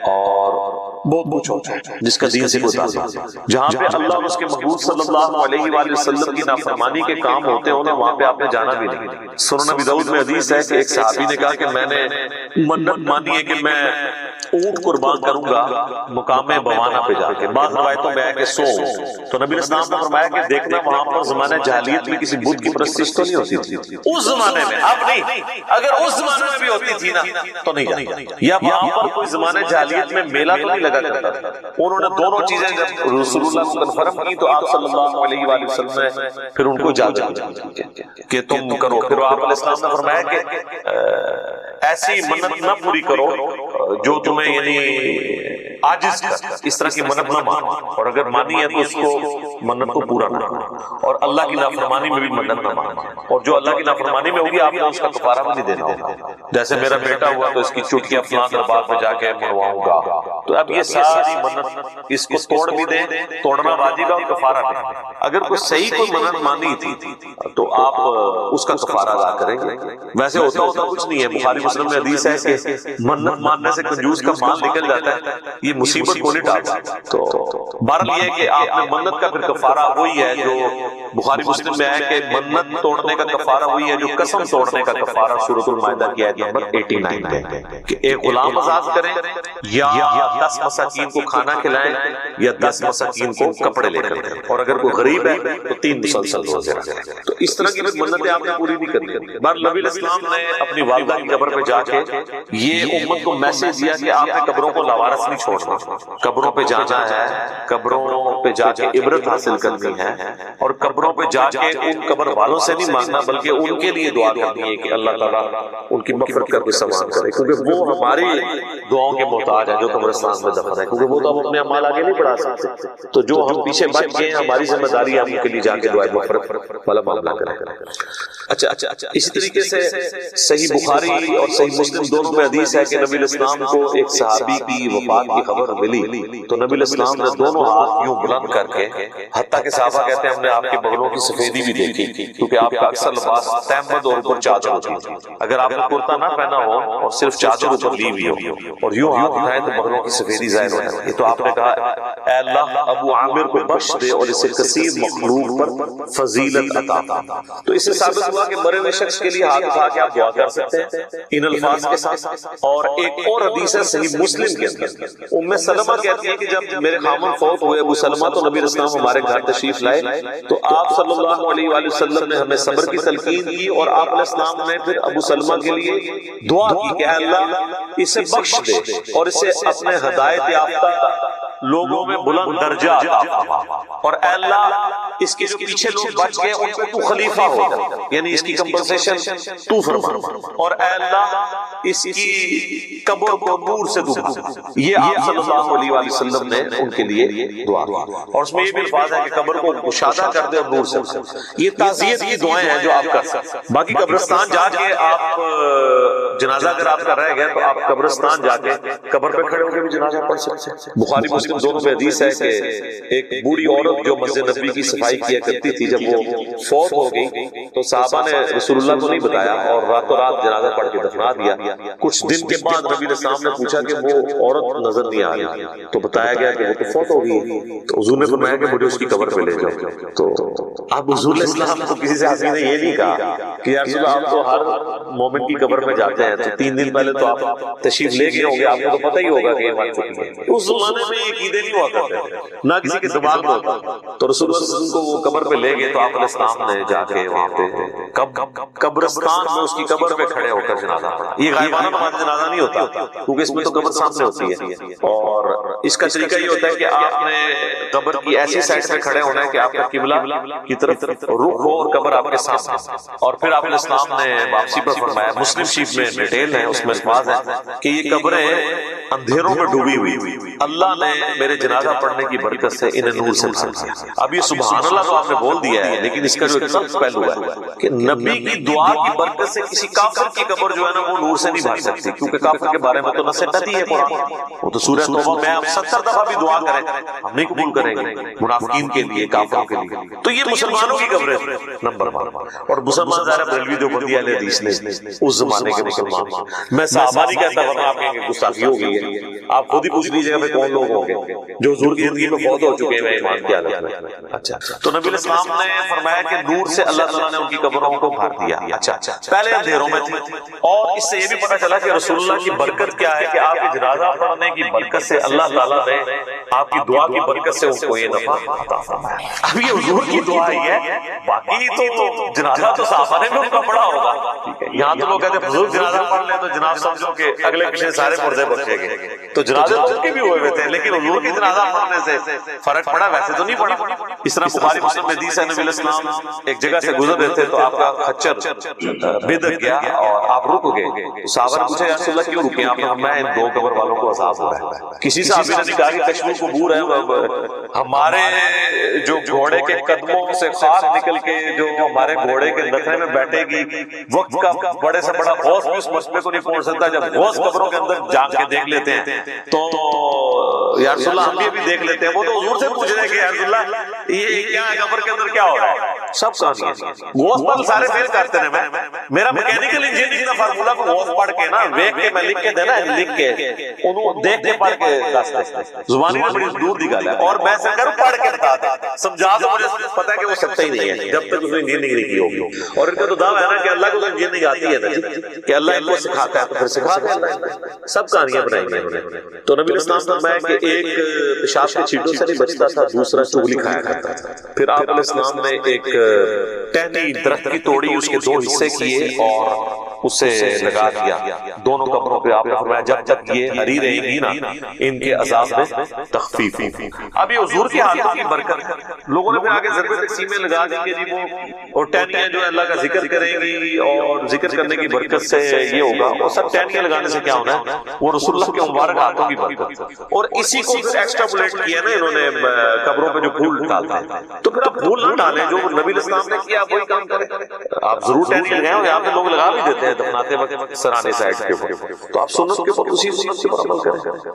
A: اور بہت کچھ ہوتا ہے جس کا دین سے کوئی تعلق نہیں۔ جہاں پہ اللہ اور اس کے محبوب صلی اللہ علیہ وآلہ وسلم کی نافرمانی کے کام ہوتے ہیں وہاں پہ آپ نے جانا بھی نہیں۔ سنن ابی داؤد میں حدیث ہے کہ ایک صحابی نے کہا کہ میں نے منت مانی ہے کہ میں اونٹ قربان کروں گا مقام بوانا پہ جا کے، بعض روایتوں میں ہے کہ سو، تو نبی علیہ السلام نے فرمایا کہ دیکھنا وہاں پر زمانہ جاہلیت میں کسی بت کی پرستش تو نہیں ہوتی تھی اس زمانے میں، اب نہیں، اگر اس زمانے میں بھی ہوتی تھی نا تو نہیں جانا، یا وہاں پر کوئی زمانہ جاہلیت میں میلہ تو نہیں لگا کرتا تھا۔ انہوں نے دونوں چیزیں جب رسول اللہ کو کنفرم کی تو آپ صلی اللہ علیہ وآلہ وسلم نے پھر ان کو اجازت دی کہ تم کرو۔ پھر آپ علیہ السلام نے فرمایا کہ ایسی منت نہ پوری کرو جو تمہیں یعنی عاجز کر، اس طرح کی منت نہ مانو، اور اگر مانی ہے تو اس کو منت کو پورا نہ کرو، اور اللہ کی نافرمانی میں بھی منت نہ مانو، اور جو اللہ کی نافرمانی میں ہوگی آپ نے اس کا کفارہ بھی نہیں دینا ہوگا۔ جیسے میرا بیٹا ہوا تو اس کی چٹکیاں فلاں دربار پہ جا کے منواؤں گا، تو اب یہ ساری منت اس کو توڑ بھی دیں، توڑنا واجب ہے اور کفارہ نہیں۔ اگر کوئی صحیح کوئی منت مانی تھی تو آپ اس کا کفارہ ادا کریں گے۔ ویسے ہوتا کچھ نہیں ہے، بخاری مسلم میں حدیث ہے کہ منت ماننے سے کنجوس کا مال نکل جاتا ہے، یہ مصیبت کو نہیں ڈالتا۔ تو بہرحال یہ ہے کہ آپ نے منت کا پھر کفارہ وہی ہے جو بخاری مسلم میں ہے کہ منت توڑنے کا کفارہ وہی ہے جو قسم توڑنے کا کفارہ سورۃ المائدہ کی آیت نمبر 89 میں، کہ ایک غلام آزاد کریں یا 10 مساکین کو کھانا کھلائیں یا 10 مساکین کو کپڑے لے کر دیں، اور اگر کوئی غریب ہے تو 3 مسلسل روزے رکھیں۔ تو اس طرح کی منتیں آپ نے پوری نہیں کرنی۔ بہرحال نبی علیہ السلام نے اپنی والدہ کی قبر پہ جا کے یہ امت کو میسج دیا کہ آپ نے قبروں کو لاوارث نہیں چھوڑنا، قبروں پہ جانا ہے، قبروں پہ جا کے عبرت حاصل کرنی ہے، اور قبروں پہ جا کے ان قبر والوں سے نہیں مانگنا بلکہ ان کے لیے دعا کرنی ہے کہ اللہ تعالیٰ ان کی مغفرت کر کے سامان کرے، کیونکہ وہ ہماری دعاؤں کے محتاج ہیں جو قبرستان میں دفن ہے، کیونکہ وہ تو ہم اپنے اعمال آگے نہیں بڑھا سکتے۔ تو جو ہم پیچھے بچ گئے ہماری ذمہ داری ہے ہم ان کے لیے جا کے دعائے مغفرت والا معاملہ کریں۔ اچھا اسی طریقے سے صحیح بخاری اور صحیح مسلم دونوں میں حدیث ہے کہ نبی علیہ السلام کو ایک صحابی کی وفات کی خبر ملی تو نبی علیہ السلام نے دونوں ہاتھ یوں بلند کر کے، حتیٰ کہ صحابہ کہتے ہیں ہم نے آپ کے بغلوں کی سفیدی بھی دیکھی، کیونکہ آپ کا اکثر لباس تہمد اور اوپر چادر ہوتی ہے، اگر آپ نے کرتا نہ پہنا ہو اور صرف چادر اوپر لی ہوئی ہو اور یوں ہاتھ اٹھائے تو بغلوں کی سفیدی ظاہر ہو جاتی ہے۔ تو آپ نے کہا اے اللہ ابو عامر کو بخش دے اور اسے کثیر مخلوق پر فضیلت عطا فرما۔ تو اس سے ثابت ہوا کہ مرے ہوئے شخص کے لیے ہاتھ اٹھا کے آپ دعا کر سکتے ہیں ان الفاظ کے ساتھ۔ اور ایک اور حدیث ہے صحیح مسلم کے اندر، ام سلمہ کہتی ہے کہ جب میرے خامن فوت ہوئے ابو سلمہ تو نبی رسول اللہ ہمارے گھر تشریف لائے تو آپ صلی اللہ علیہ وآلہ وسلم نے ہمیں صبر کی تلقین کی، اور آپ علیہ السلام نے پھر ابو سلمہ کے لیے دعا کی کہ اللہ اسے بخش دے اور اسے اپنے ہدایت یافتہ لوگوں میں بلند درجہ عطا فرما، اور اے اللہ اس کے جو پیچھے لوگ بچ گئے ان پہ تو خلیفہ ہو جا، یعنی اس کی کمپنسیشن تو فرما، اور اے اللہ اس کی قبر کو نور سے دو۔ یہ آپ صلی اللہ علیہ وآلہ وسلم نے ان کے لیے دعا کی، اور اس میں یہ بھی الفاظ ہے کہ قبر کو مشاہدہ کر دے اور نور سے۔ یہ تعزیت کی دعائیں ہیں جو آپ کر سکتے ہیں۔ باقی قبرستان جا کے آپ جنازہ اگر آپ کا رہ گیا تو آپ قبرستان جا کے قبر پہ کھڑے ہو کے بھی جنازہ پڑھ سکتے ہیں۔ بخاری مسلم دونوں میں حدیث ہے کہ ایک بوڑھی عورت جو مسجد نبی کی صفائی کیا کرتی تھی جب وہ فوت ہو گئی تو صحابہ نے رسول اللہ کو نہیں بتایا اور راتوں رات جنازہ پڑھ کے دفنا دیا۔ کچھ دن کے بعد نبی علیہ السلام نے پوچھا کہ وہ عورت نظر نہیں آ رہی تو بتایا گیا کہ وہ تو فوت ہو گئی، تو حضور نے فرمایا کہ مجھے اس کی قبر پہ لے جاؤ۔ تو اب حضور علیہ السلام کو کسی صحابی نے یہ نہیں کہا کہ یا رسول اللہ آپ تو ہر مومن کی قبر میں جاتے ہیں تو 3 دن پہلے تو آپ تشریف لے گئے ہوں گے، آپ کو تو پتہ ہی ہوگا کہ یہ بات چکی ہے۔ اس زمانے میں یہ عقیدے نہیں ہوا کرتے، نہ کسی کے زبان میں ہوتا، تو رسول اللہ صلی اللہ علیہ وسلم کو وہ قبر پہ لے گئے تو آپ علیہ السلام نے جا کے وہاں پہ قبرستان میں اس کی قبر پہ کھڑے ہو کر جنازہ پڑھا۔ یہ غائبانہ نماز جنازہ نہیں ہوتا کیونکہ اس میں تو قبر سامنے ہوتی ہے، اور اس کا طریقہ یہ ہوتا ہے کہ آپ نے قبر کی ایسی سائڈ پہ کھڑے ہونا ہے کہ آپ کا قبلہ کی طرف رخ ہو اور قبر آپ کے سامنے. اور پھر آپ اسلام نے واپسی پر فرمایا, مسلم شریف میں ڈیٹیل ہے, اس میں الفاظ ہے کہ یہ قبریں اندھیروں میں ڈوبی ہوئی, اللہ نے میرے جنازہ پڑھنے کی برکت سے انہیں نور سے بھر دیا. اب یہ سبحان اللہ تو آپ نے بول دیا ہے, لیکن اس کا جو ایک سخت پہلو ہے کہ نبی کی دعا کی برکت سے کسی کافر کی قبر جو ہے نا وہ نور سے نہیں بھر سکتی, کیونکہ کافر کے بارے میں تو نصیحت ہی ہے قرآن. وہ تو سورہ توبہ میں ہم 70 دفعہ بھی دعا کریں ہم نہیں قبول کریں گے منافقین کے لیے, کافروں کے لیے. تو یہ مسلمانوں کی قبریں نمبر 1. اور مسلمان ظاہر بریلوی دیوبندی اہل حدیث نے اس زمانے کے مسلمان, میں صحابہ نہیں کہتا ورنہ آپ کہیں گے گستاخی ہو گئی ہے, آپ خود ہی پوچھ لیجیے کہ کون لوگ ہوں گے جو حضور کی زندگی میں فوت ہو چکے ہیں ایمان کی حالت میں. اچھا, تو نبی اسلام نے فرمایا کہ نور سے اللہ تعالیٰ نے ان کی قبروں کو بھر دیا. اچھا, پہلے اندھیروں میں تھے, اور اس سے یہ بھی پتہ چلا کہ رسول اللہ کی برکت کیا ہے کہ آپ کے جنازہ پڑھنے کی برکت سے اللہ تعالیٰ نے آپ کی دعا کی برکت سے ان کو یہ نفع عطا فرمایا. اب یہ حضور کی دعا ہی ہے, باقی تو جنازہ تو صحابہ نے بھی ان کا پڑھا ہوگا. ٹھیک ہے, یہاں تو لوگ کہتے ہیں حضور جنازہ پڑھ لیں تو جناب سمجھو کہ اگلے پچھلے سارے پردے بخشے گئے, تو جنازے تو ان کے بھی ہوئے تھے, لیکن حضور کی جنازہ پڑھنے سے فرق پڑا, ویسے تو نہیں پڑا. اس طرح بخاری مسلم میں حدیث ہے, نبی علیہ السلام ایک جگہ سے گزر رہے تھے تو آپ کا خچر بدک گیا اور آپ رک گئے. صحابہ نے پوچھا یا رسول اللہ کیوں رکے؟ آپ نے فرمایا ان 2 قبر والوں کو عذاب ہو رہا ہے. کسی صحابی نے کہا کہ کشمیر قبور ہے, ہمارے جو گھوڑے کے قدموں سے خاک نکل کے جو ہمارے گھوڑے کے نخرے میں بیٹھے گی, وقت کا بڑے سے بڑا غوث بھی اس مسئلے کو نہیں پہنچ سکتا. جب غوث قبروں کے اندر جا کے دیکھ لیتے ہیں تو یا رسول اللہ ہم بھی دیکھ لیتے ہیں. وہ تو حضور سے پوچھ رہے ہیں کہ یا رسول اللہ یہ کیا ہے, قبر کے اندر کیا ہو رہا ہے؟ سب کہانی ہے. غوث پر سارے فیل کرتے ہیں. میرا میکینیکل انجینئرنگ کا فارمولا کو غوث پڑھ کے نا دیکھ کے میں لکھ کے دینا لکھ کے انہوں دیکھ کے پڑھ کے دستے زبانی میں بڑی دور دی گل ہے, اور میں سے کر پڑھ کے بتا دیں سمجھا تو مجھے پتا ہے کہ وہ سچا ہی نہیں ہے جب تک اس نے انجینئرنگ نہیں کی ہوگی. اور ان کا تو دعویٰ ہے نا کہ اللہ کو تو انجینئرنگ آتی ہے نا کہ اللہ ان کو سکھاتا ہے تو پھر سکھاتا ہے. سب کہانیاں بنائی ہیں انہوں نے. تو نبی اسلام نے فرمایا کہ ایک پیشاب کے چھینٹوں سے نہیں بچتا تھا, دوسرا چغلی کھایا کرتا تھا. پھر آپ علیہ السلام نے ایک ٹہنی درخت کی توڑی, اس کے 2 حصے کیے اور اسے لگا دیا دونوں قبروں پہ. آپ نے فرمایا جب تک یہ ہری رہے گی نا ان کے عذاب میں تخفیف ہوگی. اب یہ حضور کی حالت کی برکت لوگوں نے پھر آگے ضرب تقسیمیں لگا دی کہ جی وہ ٹہنیاں جو اللہ کا ذکر کریں گی اور ذکر کرنے کی برکت سے یہ ہوگا. اور سب ٹہنیاں لگانے سے کیا ہونا ہے, وہ رسول اللہ کے مبارک ہاتھوں کی برکت. اور اسی کو پھر ایکسٹراپولیٹ کیا نا انہوں نے قبروں پہ جو پھول ڈالتے ہیں. تو پھر آپ پھول نہ ڈالیں, جو نبی اسلام نے کیا وہی کام کریں. آپ ضرور ٹہنی لگائیں, اور یہاں پہ لوگ لگا بھی دیتے ہیں دفناتے وقت سرانے سائڈ کے اوپر, تو آپ سنت کے اوپر اسی سنت کے اوپر عمل کریں.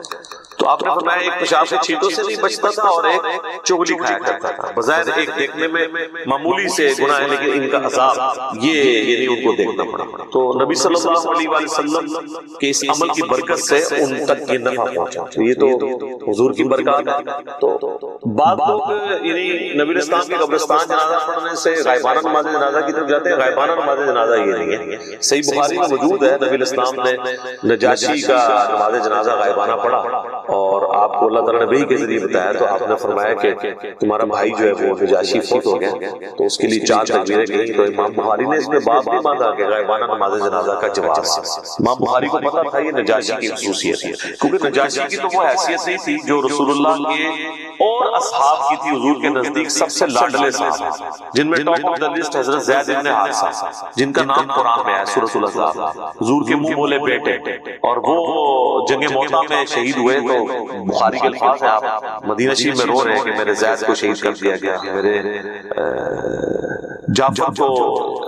A: تو آپ نے فرمایا ایک پیشاب سے چھینٹوں سے نہیں بچتا تھا اور ایک چغلی کھایا کرتا تھا. بظاہر ایک دیکھنے میں معمولی سے گناہ ہے, لیکن ان کا عذاب یہ یعنی ان کو دیکھنا پڑا. تو نبی صلی اللہ علیہ وسلم کے اس عمل کی برکت سے ان تک یہ نفع پہنچا. یہ تو حضور کی برکات ہے. تو بعض لوگ یعنی نبی اسلام کے قبرستان جنازہ پڑھنے سے غائبانہ نماز جنازہ کی طرف جاتے ہیں. غائبانہ نماز جنازہ یہ نہیں ہے, صحیح بخاری میں موجود ہے. نبی اسلام نے نجاشی کا نماز جنازہ غائبانہ پڑھا اور آپ کو اللہ تعالیٰ نے وحی کے ذریعے بتایا, تو آپ نے فرمایا کہ تمہارا بھائی جو ہے وہ نجاشی فوت ہو گیا, تو اس کے لیے 4 تکبیریں کہیں. تو امام بخاری نے اس میں باب بھی باندھا کہ غائبانہ نماز جنازہ کا جواز. امام بخاری کو پتا تھا یہ نجاشی کی خصوصیت ہے, کیونکہ نجاشی کی تو وہ حیثیت نہیں تھی جو رسول اللہ کے اور اصحاب کی تھی. حضور کے نزدیک سب سے لاڈلے صاحب, جن میں ٹاپ آف دی لسٹ حضرت زید بن حارثہ, جن کا نام قرآن میں ہے سورۃ الاحزاب, حضور کے منہ بولے بیٹے, اور وہ جنگ موطا میں شہید ہوئے. تو بخاری کے الفاظ ہیں, آپ مدینہ شریف میں رو رہے ہیں کہ میرے زید کو شہید کر دیا گیا, میرے جعفر کو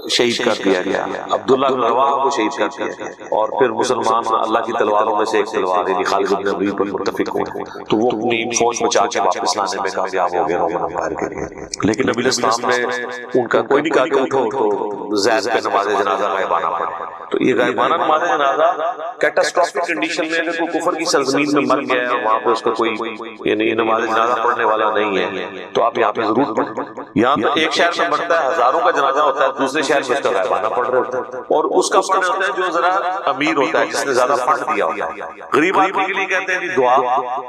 A: شہید کر دیا گیا, عبداللہ بن رواحہ کو شہید کر دیا گیا, اور پھر مسلمان اللہ کی تلواروں میں سے ایک تلوار یعنی خالد بن ولید پر متفق ہوئے, تو وہ اپنی فوج بچا کے واپس لانے میں کامیاب ہو گئے رومن امپائر کے لیے. لیکن نبی اسلام نے ان کا کوئی نہیں کہا کہ اٹھو تو زید پہ نماز جنازہ غائبانہ پڑھے. تو یہ غائبانہ نماز جنازہ کیٹاسٹرافک کنڈیشن میں اگر کوئی کفر کی سرزمین میں مر گیا ہے اور وہاں پہ اس کا کوئی یعنی نماز جنازہ پڑھنے والا نہیں ہے, تو آپ یہاں پہ ضرور پڑھیں. یہاں تو ایک شہر میں مرتا ہے ہزاروں کا جنازہ ہوتا ہے, دوسرے شہر میں اس کا غائبانہ پڑھ رہے ہوتے ہیں, اور اس کا پڑھ رہے ہوتے ہیں جو ذرا امیر ہوتا ہے, جس نے زیادہ فنڈ دیا ہوتا ہے. غریب آدمی کے لیے کہتے ہیں دعا,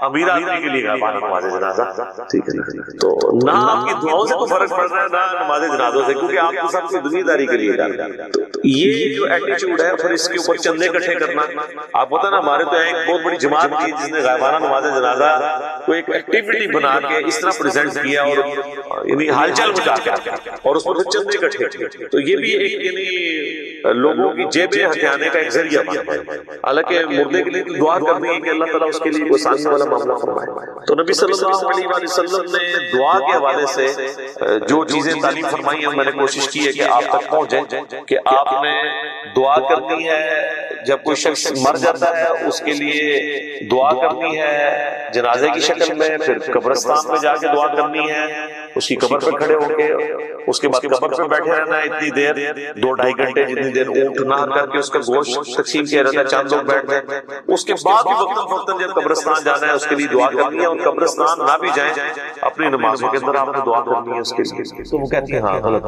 A: امیر آدمی کے لیے غائبانہ نماز جنازہ. ٹھیک ہے, تو نہ آپ کی دعاؤں سے تو فرق پڑ رہا ہے نہ نماز جنازوں سے, کیونکہ آپ کو سب کی دنیا داری کے لیے کر رہے ہیں. یہ جو ایٹیچیوڈ ہے پھر اس کے اوپر چندے اکٹھے کرنا, آپ پتہ نا ہمارے تو ایک بہت بڑی جماعت تھی جس نے غائبانہ نماز جنازہ کو ایک ایکٹیویٹی بنا کے اس طرح پریزنٹ کیا, اور یعنی حال چال مچا کے اور اس پر چندے اکٹھے. تو یہ بھی ایک یعنی لوگوں کی جیبیں ہتھیانے کا ایک ذریعہ بنا ہے. حالانکہ مردے کے لیے دعا کرنی ہے کہ اللہ تعالیٰ اس کے لیے کوئی آسانی والا معاملہ فرمائے. تو نبی صلی اللہ علیہ وسلم نے دعا کے حوالے سے جو چیزیں تعلیم فرمائی ہیں, میں نے کوشش کی ہے کہ آپ تک پہنچیں, کہ آپ نے دعا کرنی ہے جب کوئی شخص مر جاتا ہے اس کے لیے دعا کرنی ہے جنازے کی شکل میں, پھر قبرستان میں جا کے دعا کرنی ہے, اس کی قبر پہ کھڑے ہو کے, اس کے بعد قبر پہ بیٹھے رہنا ہے اتنی دیر, 2-2.5 گھنٹے جتنی دیر اونٹ نہر کر کے اس کا گوشت تقسیم کیا جاتا ہے, چند لوگ بیٹھ گئے. اس کے بعد بھی وقتاً فوقتاً جب قبرستان جانا ہے اس کے لیے دعا کرنی ہے, اور قبرستان نہ بھی جائیں اپنی نمازوں کے اندر آپ نے دعا کرنی ہے اس کے لیے. تو وہ کہتی ہیں ہاں غلط.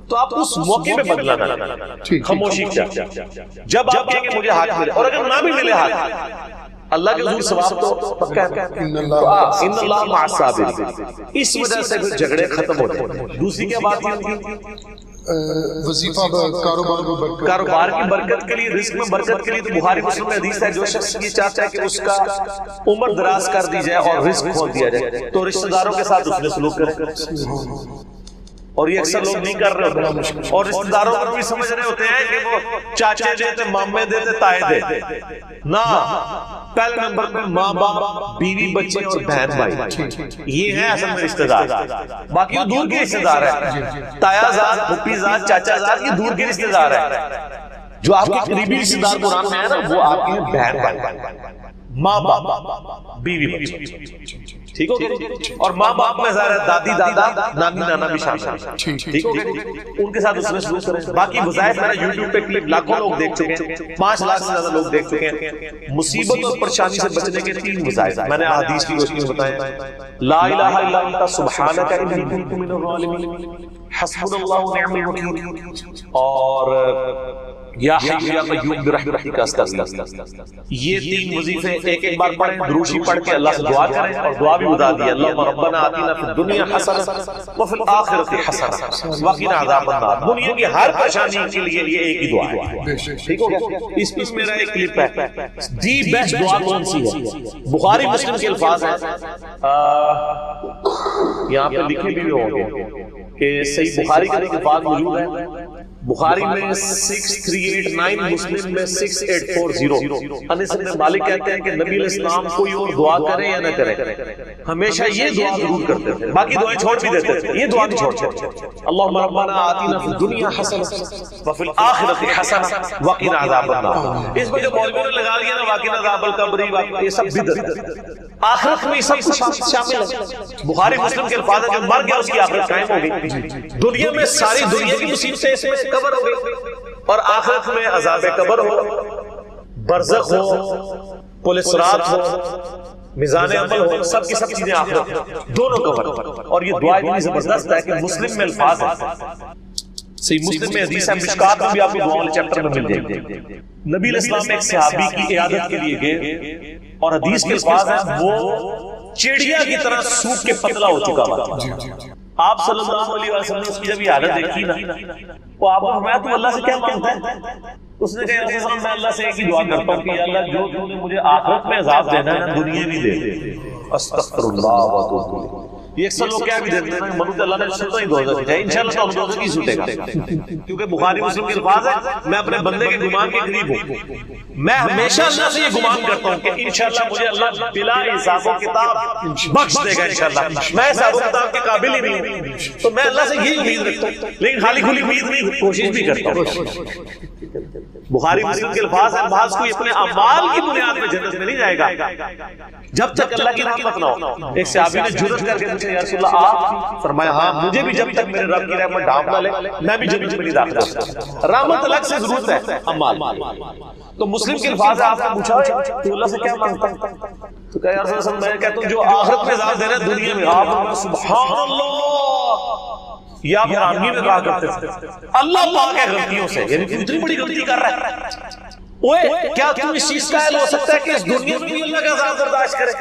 A: تو آپ اس موقع پہ بدلا نہ, خاموشی کیا جب آپ کہیں کہ مجھے حق ملے, اور اگر نہ بھی ملے حق, اللہ کے حضور ثواب تو پکا ہے, ان اللہ مع الصابرین. اس وجہ سے پھر جھگڑے ختم ہوتے ہیں. دوسری کیا بات ہے ان کی,
B: وظیفہ
A: کاروبار کی برکت کے لیے, رزق میں برکت کے لیے. تو بخاری مسلم میں حدیث ہے جو شخص یہ چاہتا ہے کہ اس کا عمر دراز کر دی جائے اور رزق کھول دیا جائے تو رشتہ داروں کے ساتھ اس نے سلوک کرے, اور یہ اکثر لوگ نہیں کر رہے ہوتے, اور رشتہ داروں کو بھی سمجھ رہے ہوتے ہیں کہ وہ چاچے دیتے, مامے دیتے, تائے دیتے. نہ, پہلے نمبر پر ماں باپ, بیوی بچے اور بہن بھائی, یہ ہے اصل میں رشتہ دار. باقی وہ دور کے رشتہ دار ہے, تایا زاد, پھوپھی زاد, چاچا زاد, یہ دور کے رشتہ دار ہے. جو آپ کے قریبی رشتہ دار قرآن میں ہے نا وہ آپ کے بہن بھائی, ماں باپ, بیوی بچے. ٹھیک ہو گیا, اور ماں باپ میں ظاہر ہے دادی دادا نانی نانا بھی شامل ہیں. ٹھیک ہو گیا, ان کے ساتھ اس نے سلوک کریں. باقی وظائف میں یوٹیوب پہ کلپ لاکھوں لوگ دیکھ چکے ہیں, 5 لاکھ سے زیادہ لوگ دیکھ چکے ہیں. مصیبت اور پریشانی سے بچنے کے 3 وظائف میں نے احادیث کی روشنی میں بتایا. لا الہ الا انت سبحانک انی کنت من الظالمین, حسبنا اللہ ونعم الوکیل, اور یا حی یا قیوم برحمتک استغیث. یہ 3 وظیفے ایک ایک بار پڑھیں, دروشی پڑھ کے اللہ سے دعا کریں, اور دعا بھی بتا دی, اللہم ربنا آتنا فی الدنیا حسنہ وفی الآخرۃ حسنہ وقنا عذاب النار. دنیا کی ہر پریشانی کے لیے یہ ایک ہی دعا ہے. ٹھیک ہو گیا, اس میں میرا ایک کلپ ہے, دی بیسٹ دعا کون سی ہے. بخاری مسلم کے الفاظ ہیں, یہاں پہ لکھے بھی ہوں گے کہ صحیح بخاری کے الفاظ موجود ہیں. بخاری میں 6389, مسلم میں 6840. انس بن مالک کہتے ہیں کہ نبی علیہ السلام کوئی اور دعا کرے یا نہ کرے, ہمیشہ یہ دعا ضرور کرتے تھے, باقی دعائیں چھوڑ بھی دیتے تھے, یہ دعا نہیں چھوڑتے. اللہم ربنا آتنا فی الدنیا حسنہ وفی الآخرۃ حسنہ وقنا عذاب النار. اس میں جو مولویوں نے لگا لیا نا وقنا عذاب القبر, یہ سب بدعت. آخرت میں سب کچھ شامل ہے. بخاری مسلم کے الفاظ ہیں جو مر گیا اس کی آخرت قائم ہو گئی. دنیا میں ساری دنیا کی مصیبتیں اس میں قبر ہو گئی, اور آخرت میں عذاب قبر ہو, برزخ ہو, پل صراط ہو, میزان عمل ہو, سب کی سب چیزیں آخرت دونوں قبر. اور یہ دعا اتنی زبردست ہے کہ مسلم میں الفاظ ہیں, صحیح مسلم میں حدیث ہے, مشکات میں بھی آپ کو دعا والے چیپٹر میں مل جائے گی. نبی علیہ السلام ایک صحابی کی عیادت کے لیے گئے, اور حدیث کے الفاظ ہیں وہ چڑیا کی طرح سوکھ کے پتلا ہو چکا ہوا. آپ صلی اللہ علیہ وسلم نے اس کی جب یہ حالت دیکھی نا, وہ آپ کو فرمایا تو اللہ سے کیا مانگتا ہے. اس نے کہا رسول اللہ, میں اللہ سے ایک ہی دعا کرتا ہوں کہ اللہ جو تو نے مجھے آخرت میں عذاب دینا ہے نا, دنیا بھی دے دے. استغفر اللہ و اتوب الیہ. یہ اکثر لوگ کیا بھی دیتے ہیں, منو اللہ نے سنتا ہی دوزخ ہے, انشاءاللہ تو ہم دوزخ کی سوٹے گا, کیونکہ بخاری مسلم کے الفاظ ہیں میں اپنے بندے کے گمان کے قریب ہوں. میں ہمیشہ اللہ سے یہ گمان کرتا ہوں کہ انشاءاللہ مجھے اللہ بلا حساب و کتاب بخش دے گا انشاءاللہ. میں حساب و کتاب کے قابل ہی نہیں ہوں, تو میں اللہ سے یہی امید رکھتا ہوں, لیکن خالی کھلی امید نہیں, کوشش بھی کرتا ہوں. بخاری مسلم کے الفاظ ہیں, بعض کوئی اپنے اعمال کی بنیاد پہ جنت میں نہیں جائے گا جب تک اللہ کی رحمت نہ ہو. ایک صحابی نے جرأت کر کے پوچھا, یا رسول اللہ آپ؟ فرمایا ہاں, مجھے بھی جب تک میرے رب کی رحمت ڈھانپ نہ لے میں بھی جنت میں نہیں داخل ہو سکتا. رحمت الگ سے ضرورت ہے, اعمال. تو مسلم کے الفاظ آپ نے پوچھا تو اللہ سے کیا مانگتا ہے, تو کہا یا رسول اللہ میں کہتا ہوں جو آخرت میں عذاب دینا ہے دنیا میں. آپ سبحان اللہ, یا حرامگی میں کہا کرتے تھے اللہ پاک ہے غلطیوں سے، یعنی تو اتنی بڑی غلطی کر رہا ہے، اوے کیا تم اس چیز کا اہل ہو سکتا ہے کہ اس دنیا میں بھی اللہ کا عذاب برداشت کرے؟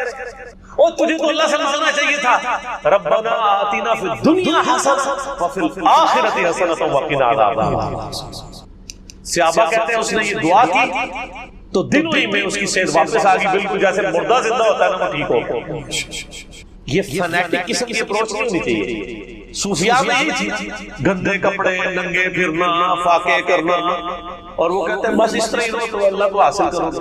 A: اور تجھے تو اللہ سے مانگنا چاہیے تھا ربنا آتنا فی الدنیا حسنہ وفی الآخرۃ حسنۃ وقنا عذاب النار۔ صحابہ کہتے ہیں اس نے یہ دعا کی تو دنوں ہی میں اس کی صحت واپس آ گئی، بالکل جیسے مردہ زندہ ہوتا ہے نا وہ ٹھیک ہو۔ یہ فنیٹک قسم کی اپروچ نہیں ہونی چاہیے۔ صوفیاء میں یہ تھی گندے کپڑے، ننگے پھرنا، فاقے کرنا، اور وہ کہتے ہیں بس اس طرح ہی رہو تو اللہ کو حاصل کرو گے،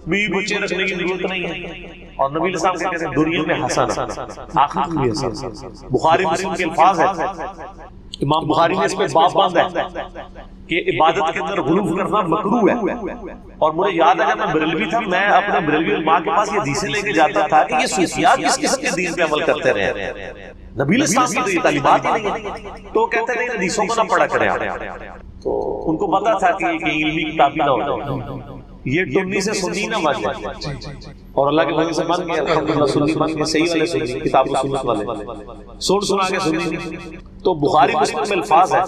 A: بیوی بچے رکھنے کی ضرورت نہیں ہے۔ اور نبی علیہ السلام کہتے ہیں دنیا میں حسن، آخرت میں حسن۔ بخاری مسلم کے الفاظ ہیں، امام بخاری نے اس پہ باب باندھا ہے کہ عبادت کے اندر غلو کرنا مکروہ ہے۔ اور مجھے یاد ہے جب میں بریلوی تھا، میں اپنے بریلوی علماء کے پاس یہ حدیثیں لے کے جاتا تھا کہ یہ صوفیات کس قسم کے دین پہ عمل کرتے رہے، نبی علیہ السلام کی تو یہ تعلیمات ہی نہیں ہے، تو کہتے ہیں نہیں حدیثوں کو نہ پڑھا کریں آپ۔ تو ان کو پتا تھا کہ علمی کتابی نہ ہو، یہ ٹنی سے سنی نہ بن جائے، اور اللہ کے بندے سے بن گئے الحمدللہ، سنی بن گئے، صحیح والے سنی، کتاب و سنت والے سن سنا کے سنی۔ تو بخاری مسلم میں الفاظ ہے،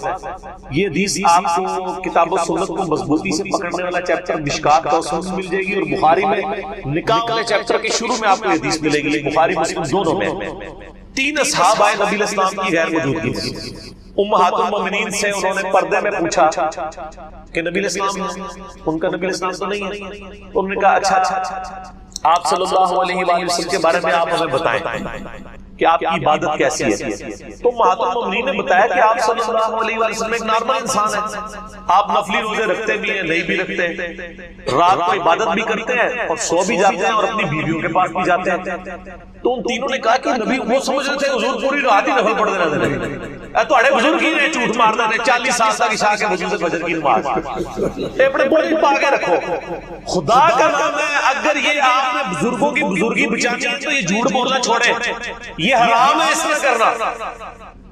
A: یہ حدیث آپ کو کتاب و سنت کو مضبوطی سے پکڑنے والا چیپٹر مشکات کا اس میں مل جائے گی، اور بخاری میں نکاح والے چیپٹر کے شروع میں آپ کو حدیث ملے گی، بخاری مسلم دونوں میں۔ 3 اصحاب آئے نبی علیہ السلام کی غیر موجودگی میں، امہات المومنین سے انہوں نے پردے میں پوچھا کہ نبی علیہ السلام، ان کا نبی علیہ السلام تو نہیں ہے، انہوں نے کہا اچھا آپ صلی اللہ علیہ وآلہ وسلم کے بارے میں آپ ہمیں بتائیں کہ آپ کی عبادت کیسی ہے۔ تو امہات المومنین نے بتایا کہ آپ صلی اللہ علیہ وآلہ وسلم ایک نارمل انسان ہے، آپ نفلی روزے رکھتے بھی ہیں، نہیں بھی رکھتے ہیں، رات کو عبادت بھی کرتے ہیں اور سو بھی جاتے ہیں اور اپنی بیویوں کے پاس بھی جاتے ہیں۔ تو ان تینوں نے کہا کہ نبی وہ سمجھ رہے تھے حضور پوری رات ہی نفل پڑھتے رہتے ہیں، اے تہاڈے بزرگ ہی نے جھوٹ مارنا نے 40 سال تک عشاء کے وضو سے فجر کی نماز، اپنے بڑے پا کے رکھو، خدا کا نام ہے اگر یہ آپ نے بزرگوں کی بزرگی بچانی ہے تو یہ جھوٹ بولنا چھوڑے، یہ حرام ہے اس طرح کرنا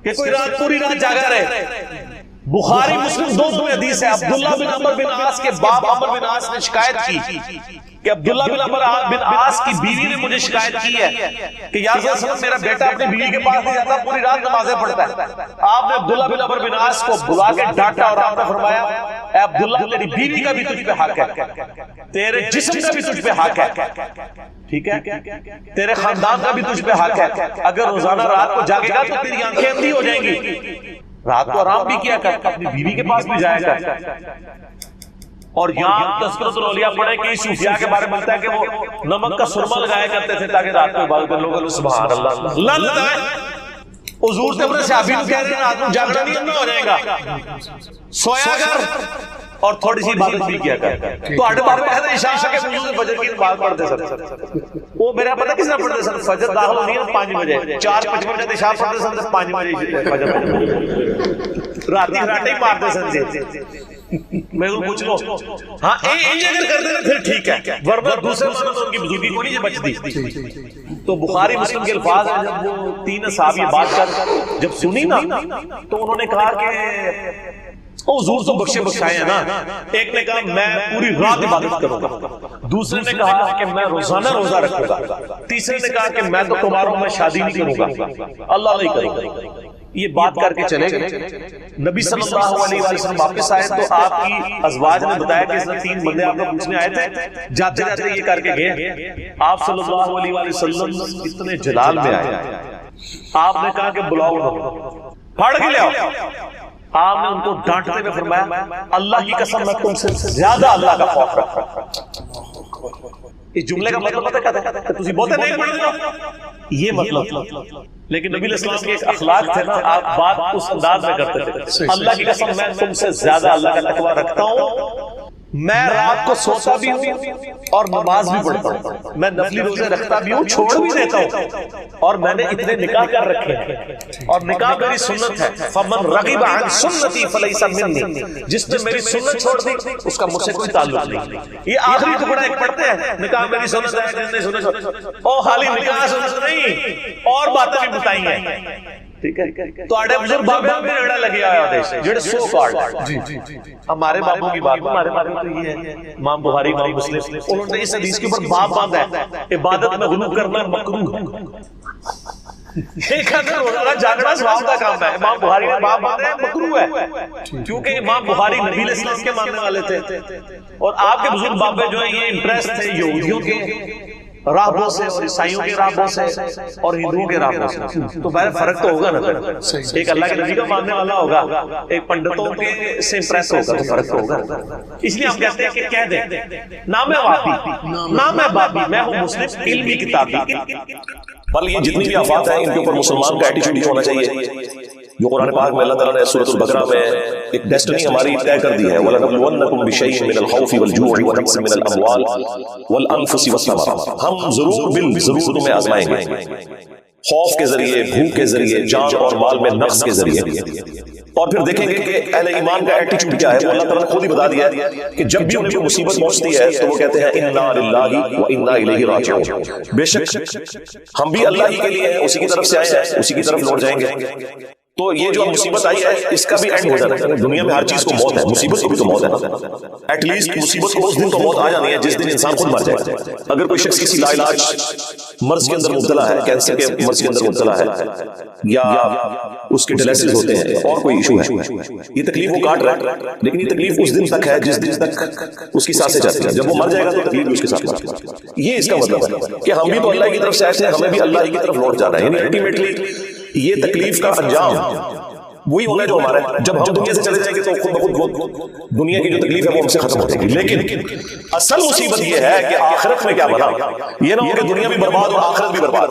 A: کہ کوئی رات پوری رات جاگا رہے۔ بخاری مسلم دو حدیث ہے، عبداللہ بن عمر بن عاص کے باپ عمر بن عاص نے شکایت کی کہ عبداللہ بن عمر بن عاص کی بیوی نے مجھے شکایت کی ہے کہ یا رسول اللہ میرا بیٹا اپنی بیوی کے پاس نہیں جاتا، پوری رات نمازیں پڑھتا ہے۔ آپ نے عبداللہ بن عمر بن عاص کو بلا کے ڈانٹا اور آپ نے فرمایا اے عبداللہ تیری بیوی کا بھی تجھ پہ حق ہے، تیرے جسم کا بھی تجھ پہ حق ہے، ٹھیک ہے، تیرے خاندان کا بھی تجھ پہ حق ہے، اگر روزانہ رات کو جاگے گا تو تیری آنکھیں اندھی ہو جائیں گی، رات کو آرام بھی کیا کر، اپنی بیوی کے پاس بھی جایا کر۔ اور یہاں تذکرۃ الاولیاء پڑھے کہ صوفیاء کے بارے میں ملتا ہے کہ وہ نمک کا سرما لگایا کرتے تھے تاکہ رات کو عبادت کریں، لوگ سبحان اللہ اللہ لگائے۔ حضور سے اپنے صحابی کو کہہ رہے ہیں رات کو جاگنا نہیں اندھا ہو جائے گا، سویا کر اور تھوڑی سی عبادت بھی کیا کر۔ تو آٹھے بار میں کہتے ہیں عشاء کے وضو سے فجر کی نماز پڑھتے سر، وہ میرا پتہ کس نے پڑھتے سر، فجر داخل ہونی ہے 5 بجے، 4:55 بجے عشاء پڑھتے سر، 5 بجے فجر راتی گھراٹے ہی مارتے سر۔ میں تو پوچھ لو ہاں اگر کرتے ہیں پھر ٹھیک ہے، ورنہ دوسرے معنی ان کی بزرگی کو نہیں بچتی۔ تو بخاری مسلم کے الفاظ ہیں، جب وہ 3 صحابہ یہ بات کر جب سنی نا تو انہوں نے کہا کہ حضور تو بخشے بخشائے ہیں نا، ایک نے کہا میں پوری رات عبادت کروں گا، دوسرے نے کہا کہ میں روزانہ روزہ رکھوں گا، تیسرے نے کہا کہ میں تو تمہاروں میں شادی نہیں کروں گا، اللہ نہیں کرے گا۔ یہ بات کر کے چلے گئے، نبی صلی اللہ علیہ وسلم واپس آئے تو آپ کی ازواج نے بتایا کہ اس نے 3 بندے آپ کو پوچھنے آئے تھے، جاتے جاتے یہ کر کے گئے۔ آپ صلی اللہ علیہ وسلم اتنے جلال میں آئے، آپ نے کہا کہ بلاؤ انہیں، پھاڑ کے لے آؤ۔ آپ نے ان کو ڈانٹتے ہوئے فرمایا اللہ کی قسم میں تم سے زیادہ اللہ کا خوف رکھتا ہوں۔ اس جملے کا مطلب پتہ کیا تھا کہ تسی بہتے نہیں پڑھتے ہو، یہ مطلب۔ لیکن نبی علیہ السلام کے ایک اخلاق تھے نا، آپ بات اس انداز میں کرتے تھے، اللہ کی قسم میں تم سے زیادہ اللہ کا تقوی رکھتا ہوں، میں رات کو سوتا بھی ہوں اور نماز بھی پڑھتا ہوں، میں نفلی روزے رکھتا بھی ہوں، چھوڑ بھی دیتا ہوں، اور میں نے اتنے نکاح کر رکھے ہیں اور نکاح میری سنت ہے۔ فمن رغب عن سنتی فلیس منی، جس نے میری سنت چھوڑ دی اس کا مجھ سے کوئی تعلق نہیں۔ یہ آخری ٹکڑا ایک پڑھتے ہیں، نکاح میری سنت ہے، جس نے سنت، او خالی نکاح سنت نہیں اور باتیں بھی بتائی ہیں، ٹھیک ہے۔ تو آڑے بزرگ بابے ہمیں ریڑا لگی آیا دیش جڑے سو کارڈ ہمارے بابوں کی بات، ہمارے بابوں تو یہ ہے، امام بخاری امام مسلم انہوں نے اس حدیث کے اوپر باب باندھا ہے عبادت میں غلو کرنا مکروہ ہے۔ ایک اندر روزانہ جاگنا ثواب کا کام ہے. امام بخاری نے باب باندھا ہے مکروہ ہے کیونکہ امام بخاری نبی علیہ السلام کے ماننے والے تھے اور آپ کے بزرگ بابے جو ہیں یہ امپریس تھے یہودیوں کے راہبوں سے اور عیسائیوں کے راہبوں سے اور ہندوؤں کے راہبوں سے. تو بہر فرق تو ہوگا نا, ایک اللہ کے نبی کا ماننے والا ہوگا ایک پنڈتوں کے سے امپریس ہوگا تو فرق تو ہوگا. اس لیے ہم کہتے ہیں کہ کہہ دیں نہ میں وابی نہ میں بابی, میں ہوں مسلم علمی کتابی.
C: بل یہ جتنی بھی آفات ہیں ان کے اوپر مسلمان کا ایٹیچیوڈ یہ ہونا چاہیے جو قرآن پاک میں اللہ تعالیٰ نے سورۃ البقرہ میں ایک ڈیسٹنی ہماری طے کر دی ہے. وَلَنَبْلُوَنَّكُمْ بِشَيْءٍ مِّنَ الْخَوْفِ وَالْجُوعِ وَنَقْصٍ مِّنَ الْأَمْوَالِ وَالْأَنفُسِ وَالثَّمَرَاتِ, ہم ضرور تمہیں آزمائیں گے خوف کے ذریعے, بھوک کے ذریعے, جان اور مال میں نقص کے ذریعے. اور پھر دیکھیں گے کہ اہل ایمان کا ایٹیچیوڈ کیا ہے. وہ اللہ تعالیٰ نے خود ہی بتا دیا ہے کہ جب بھی انہیں کوئی مصیبت پہنچتی ہے تو وہ کہتے ہیں اِنَّا لِلَّهِ وَإِنَّا إِلَيْهِ رَاجِعُونَ, بے شک ہم بھی اللہ ہی کے لیے اسی کی طرف سے آئے ہیں, اسی کی طرف لوٹ جائیں گے. تو یہ جو مصیبت آئی ہے اس کا بھی اینڈ ہو جانا ہے. دنیا میں ہر چیز کو موت ہے, مصیبت کو بھی تو موت ہے. ایٹ لیسٹ مصیبت کو اس دن تو موت آ جانی ہے جس دن انسان خود مر جائے. اگر کوئی شخص کسی لاعلاج مرض کے اندر مبتلا ہے, کینسر کے مرض کے اندر مبتلا ہے یا اس کے ڈائلسس ہوتے ہیں اور کوئی ایشو ہے, یہ تکلیف وہ کاٹ رہا ہے لیکن یہ تکلیف اس دن تک ہے جس دن تک اس کی سانسیں چلتی ہیں. جب وہ مر جائے گا تو تکلیف بھی اس کے ساتھ مر جائے گا. یہ اس کا مطلب ہے کہ ہم بھی تو اللہ کی طرف سے آئے ہیں, ہمیں بھی اللہ کی طرف لوٹ جانا ہے. یعنی الٹیمیٹلی یہ تکلیف کا انجام وہی ہوگا جو ہمارا ہے. جب ہم دنیا سے چلے جائیں گے تو خود بخود دنیا کی جو تکلیف ہے وہ ہم سے ختم ہو جائے گی. لیکن اصل مصیبت یہ ہے کہ آخرت میں کیا بنا, یہ نہ ہو کہ دنیا بھی برباد اور آخرت بھی برباد.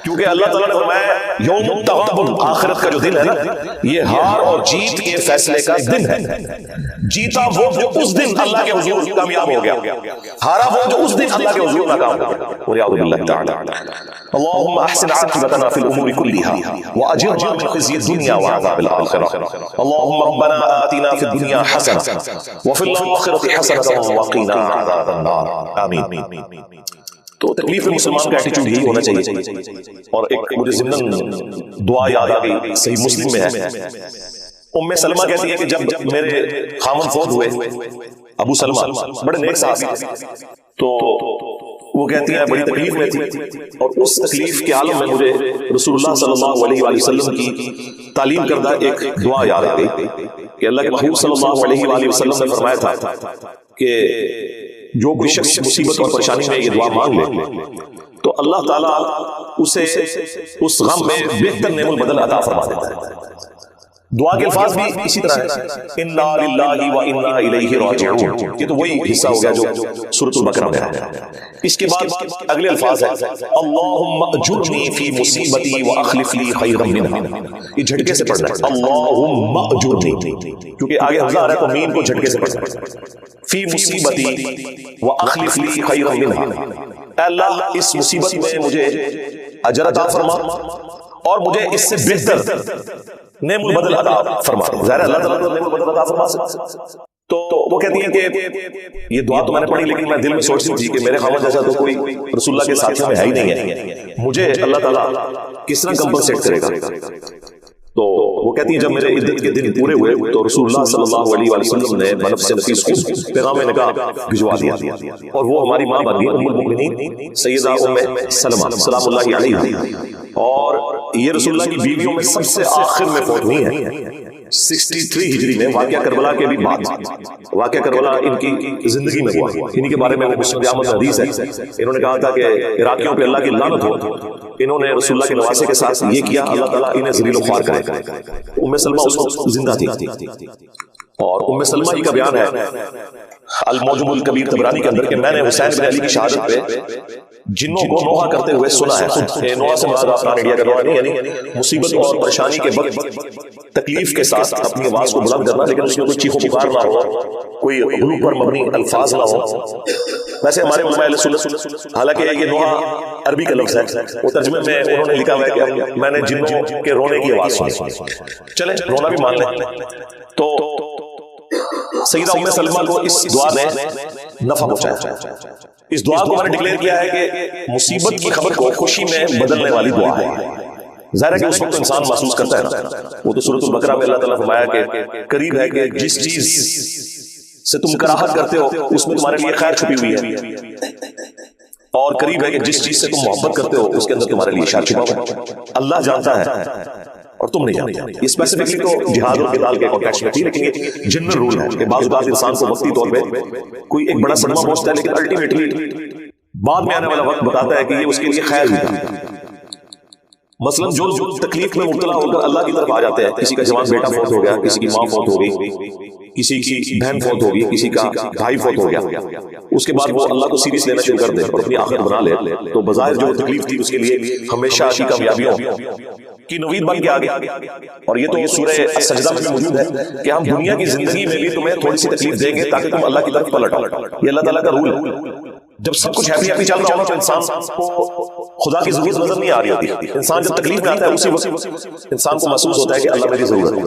C: کیونکہ اللہ تعالیٰ نے فرمایا یوم التغابن, آخرت کا جو دن ہے نا یہ ہار اور جیت کے فیصلے کا دن ہے. جیتا وہ جو اس دن اللہ کے حضور کامیاب ہو گیا, ہارا وہ جو اس دن اللہ کے حضور ناکام ہو گیا. وَلِعَوْذُ بِاللَّهِ تَعَالَى اللهم احسن عاقبتنا في الامور كلها واجرنا من خزي الدنيا وعذاب الاخره. اللهم ربنا آتنا في الدنيا حسنه وفي الاخره حسنه وقنا عذاب النار. آمین. تو تکلیف مسلمان کا ایٹیچیوڈ یہی ہونا چاہیے. اور ایک مجھے ضمن دعا یاد آ گئی, صحیح مسلم میں ہے. ام سلمہ کہتی ہے کہ جب میرے خامن فوت ہوئے, ابو سلمہ بڑے نیک صحابی, تو وہ کہتی ہیں بڑی تکلیف میں تھی اور اس تکلیف کے عالم میں مجھے رسول اللہ صلی اللہ علیہ وآلہ وسلم کی تعلیم کردہ ایک دعا یاد آ گئی کہ اللہ کے محبوب صلی اللہ علیہ وآلہ وسلم نے فرمایا تھا کہ جو کوئی شخص مصیبت اور پریشانی میں یہ دعا مانگ لے تو اللہ تعالیٰ اسے اس غم میں بہتر نعم البدل عطا فرما دیتا ہے. دعا کے الفاظ بھی اسی طرح ہے انا للہ وانا الیہ راجعون. یہ تو وہی حصہ ہو گیا جو سورۃ البقرہ میں ہے. اس کے بعد اگلے الفاظ ہیں اللہم اجرنی فی مصیبتی واخلف لی خیرا منہا. یہ جھٹکے سے پڑھنا ہے اللہم اجرنی, کیونکہ آگے حمزہ آ رہا ہے تو میم کو جھٹکے سے پڑھنا ہے. فی مصیبتی واخلف لی خیرا منہا, اے اللہ اس مصیبت میں مجھے اجر عطا فرما اور مجھے اس سے بہتر نعم البدل عطا فرما. ظاہر اللہ تعالیٰ نعم البدل عطا فرما سکتا. تو وہ کہتی ہیں کہ یہ دعا تو میں نے پڑھی لیکن میں دل میں سوچتی تھی کہ میرے خامد جیسا تو کوئی رسول اللہ کے ساتھیوں میں ہے ہی نہیں ہے, مجھے اللہ تعالیٰ کس طرح کمپنسیٹ کرے گا. تو وہ کہتی ہیں جب میرے عدت کے دن پورے ہوئے تو رسول اللہ صلی اللہ علیہ وآلہ وسلم نے بنفس نفیس کو پیغام نکاح بھجوا دیا اور وہ ہماری ماں بن گئی ام المؤمنین سیدہ ام سلمہ سلام اللہ علیہ. اور یہ رسول اللہ کی بیویوں میں سب سے آخر میں فوت ہوئی ہیں 63 ہجری میں. واقعہ کربلا کے بھی بعد, واقعہ کربلا ان کی زندگی میں ہوا. انہی کے بارے میں وہ مسلم احمد حدیث ہے. انہوں نے کہا تھا کہ عراقیوں پہ اللہ کی لعنت ہو, انہوں نے رسول اللہ کے نواسے کے ساتھ یہ کیا, اللہ تعالیٰ انہیں ذلیل و خوار کرے. ام سلمہ اس وقت زندہ تھی اور ام سلمہ ہی کا بیان ہے الموجب الکبیر طبرانی کے اندر کہ میں نے حسین بن علی کی شہادت پہ جنوں کو نوحہ کرتے ہوئے سنا ہے. خود نوحہ سے مراد افران انڈیا کا نوحہ نہیں, یعنی مصیبت اور پریشانی کے وقت تکلیف کے ساتھ اپنی آواز کو بلند کرنا لیکن اس میں کوئی چیخ و پکار نہ ہو, کوئی غلو پر مبنی الفاظ نہ ہو. ویسے ہمارے علماء اہل سنت حالانکہ یہ نوحہ عربی کا لفظ ہے, وہ ترجمے میں انہوں نے لکھا ہوا ہے کہ میں نے جنوں کے رونے کی آواز سنی. چلیں رونا بھی مان لیں. تو سیدہ ام سلمہ کو اس دعا نے نفع پہنچایا. اس دعا کو میں نے ڈکلیئر کیا ہے کہ مصیبت کی خبر کو خوشی میں بدلنے والی دعا ہے. ظاہر ہے کہ اس وقت انسان محسوس کرتا ہے نا, وہ تو سورۃ البقرہ میں اللہ تعالیٰ نے فرمایا کہ قریب ہے کہ جس چیز سے تم کراہت کرتے ہو اس میں تمہارے لیے خیر چھپی ہوئی ہے. اور قریب ہے کہ جس چیز سے تم محبت کرتے ہو اس کے اندر تمہارے لیے شر چھپا ہوا ہے. اللہ جانتا ہے اور تم نہیں جانتے. یہ اسپیسیفکلی تو جہاد اور قتال کے کانٹیکسٹ میں تھی، لیکن یہ جنرل رول ہے کہ بعض اوقات انسان کو وقتی طور پہ کوئی ایک بڑا صدمہ پہنچتا ہے، لیکن الٹیمیٹلی بعد میں آنے والا وقت بتاتا ہے کہ یہ اس کے لیے خیر ہی تھا. مثلا جو تکلیف میں مبتلا ہو کر اللہ کی طرف آ جاتے ہیں، کسی کا جوان بیٹا فوت ہو گیا، کسی کی ماں فوت ہو گئی، کسی کی بہن فوت ہو گئی، کسی کا بھائی فوت ہو گیا، اس کے بعد وہ اللہ کو سیریس لینا شروع کر دے اور اپنی آخرت بنا لے، تو بظاہر جو تکلیف تھی اس کے لیے ہمیشہ کی کامیابیوں کی نوید بن کے آ گیا. اور یہ تو سورہ السجدہ میں بھی موجود ہے کہ ہم دنیا کی زندگی میں بھی تمہیں تھوڑی سی تکلیف دیں گے تاکہ تم اللہ کی طرف پلٹو. یہ اللہ تعالیٰ کا رول ہے. جب سب کچھ ہیپی ہیپی چل رہا ہو تو انسان کو خدا کی ضرورت نظر نہیں آ رہی ہوتی. انسان جب تکلیف میں آتا ہے اسی وقت انسان کو محسوس ہوتا ہے کہ اللہ میری ضرورت ہے.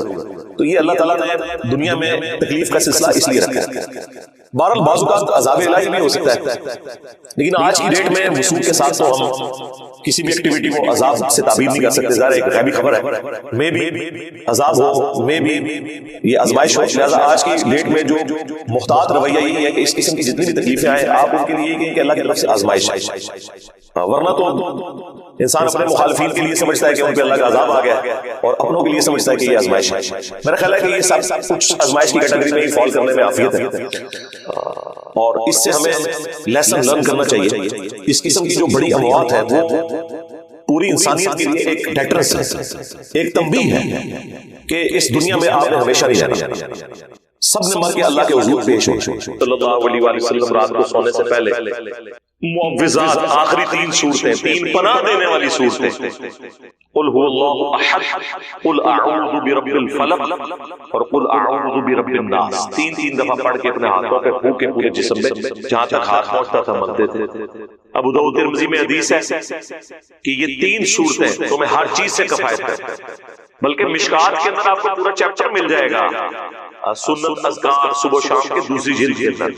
C: تو یہ اللہ تعالیٰ نے دنیا میں تکلیف کا سلسلہ اس لیے رکھا ہے. بہرحال بعض اوقات عذاب الہی بھی ہو سکتا ہے، لیکن آج کی ڈیٹ میں وصول کے ساتھ تو ہم کسی بھی ایکٹیویٹی کو عذاب سے تعبیر نہیں کر سکتے. ظاہر ایک غیبی خبر ہے، میں بھی عذاب ہو، میں بھی یہ آزمائش ہو. لہٰذا آج کی ڈیٹ میں جو محتاط رویہ یہی ہے کہ اس قسم کی جتنی بھی تکلیفیں آئیں آپ ان کے لیے کہیں کہ اللہ کی طرف سے آزمائش ہے. ورنہ تو انسان اپنے مخالفین کے لیے سمجھتا ہے کہ ان پہ اللہ کا عذاب آ گیا اور اپنوں کے لیے سمجھتا ہے کہ یہ آزمائش ہے. میرا خیال ہے کہ یہ سب کچھ آزمائش کی کیٹیگری میں ہی فال کرنے میں عافیت ہے، اور اس سے ہمیں لیسن لرن کرنا چاہیے. اس قسم کی جو بڑی اموات ہے وہ پوری انسانیت کے لیے ایک ڈیٹرنس ہے، ایک تنبیہ ہے کہ اس دنیا میں آپ نے ہمیشہ نہیں رہنا. سب نے مر کے اللہ کے حضور پیش ہو. صلی اللہ علیہ وآلہ وسلم رات کو سونے سے پہلے معوذات، آخری 3 صورتیں، 3 پناہ دینے والی صورتیں، قل هو اللہ احد، قل اعوذ برب الفلق اور قل اعوذ برب الناس، 3 دفعہ پڑھ کے اپنے ہاتھوں پہ پھونک کے پورے جسم میں جہاں تک ہاتھ پہنچتا تھا ملتے تھے. ابو داؤد ترمذی میں حدیث ہے کہ یہ 3 صورتیں تمہیں ہر چیز سے کفایت کرتی ہیں. بلکہ مشکات کے اندر آپ کو پورا چیپٹر مل جائے گا سنت اذکار صبح و شام کے دوسری جلد کے اندر.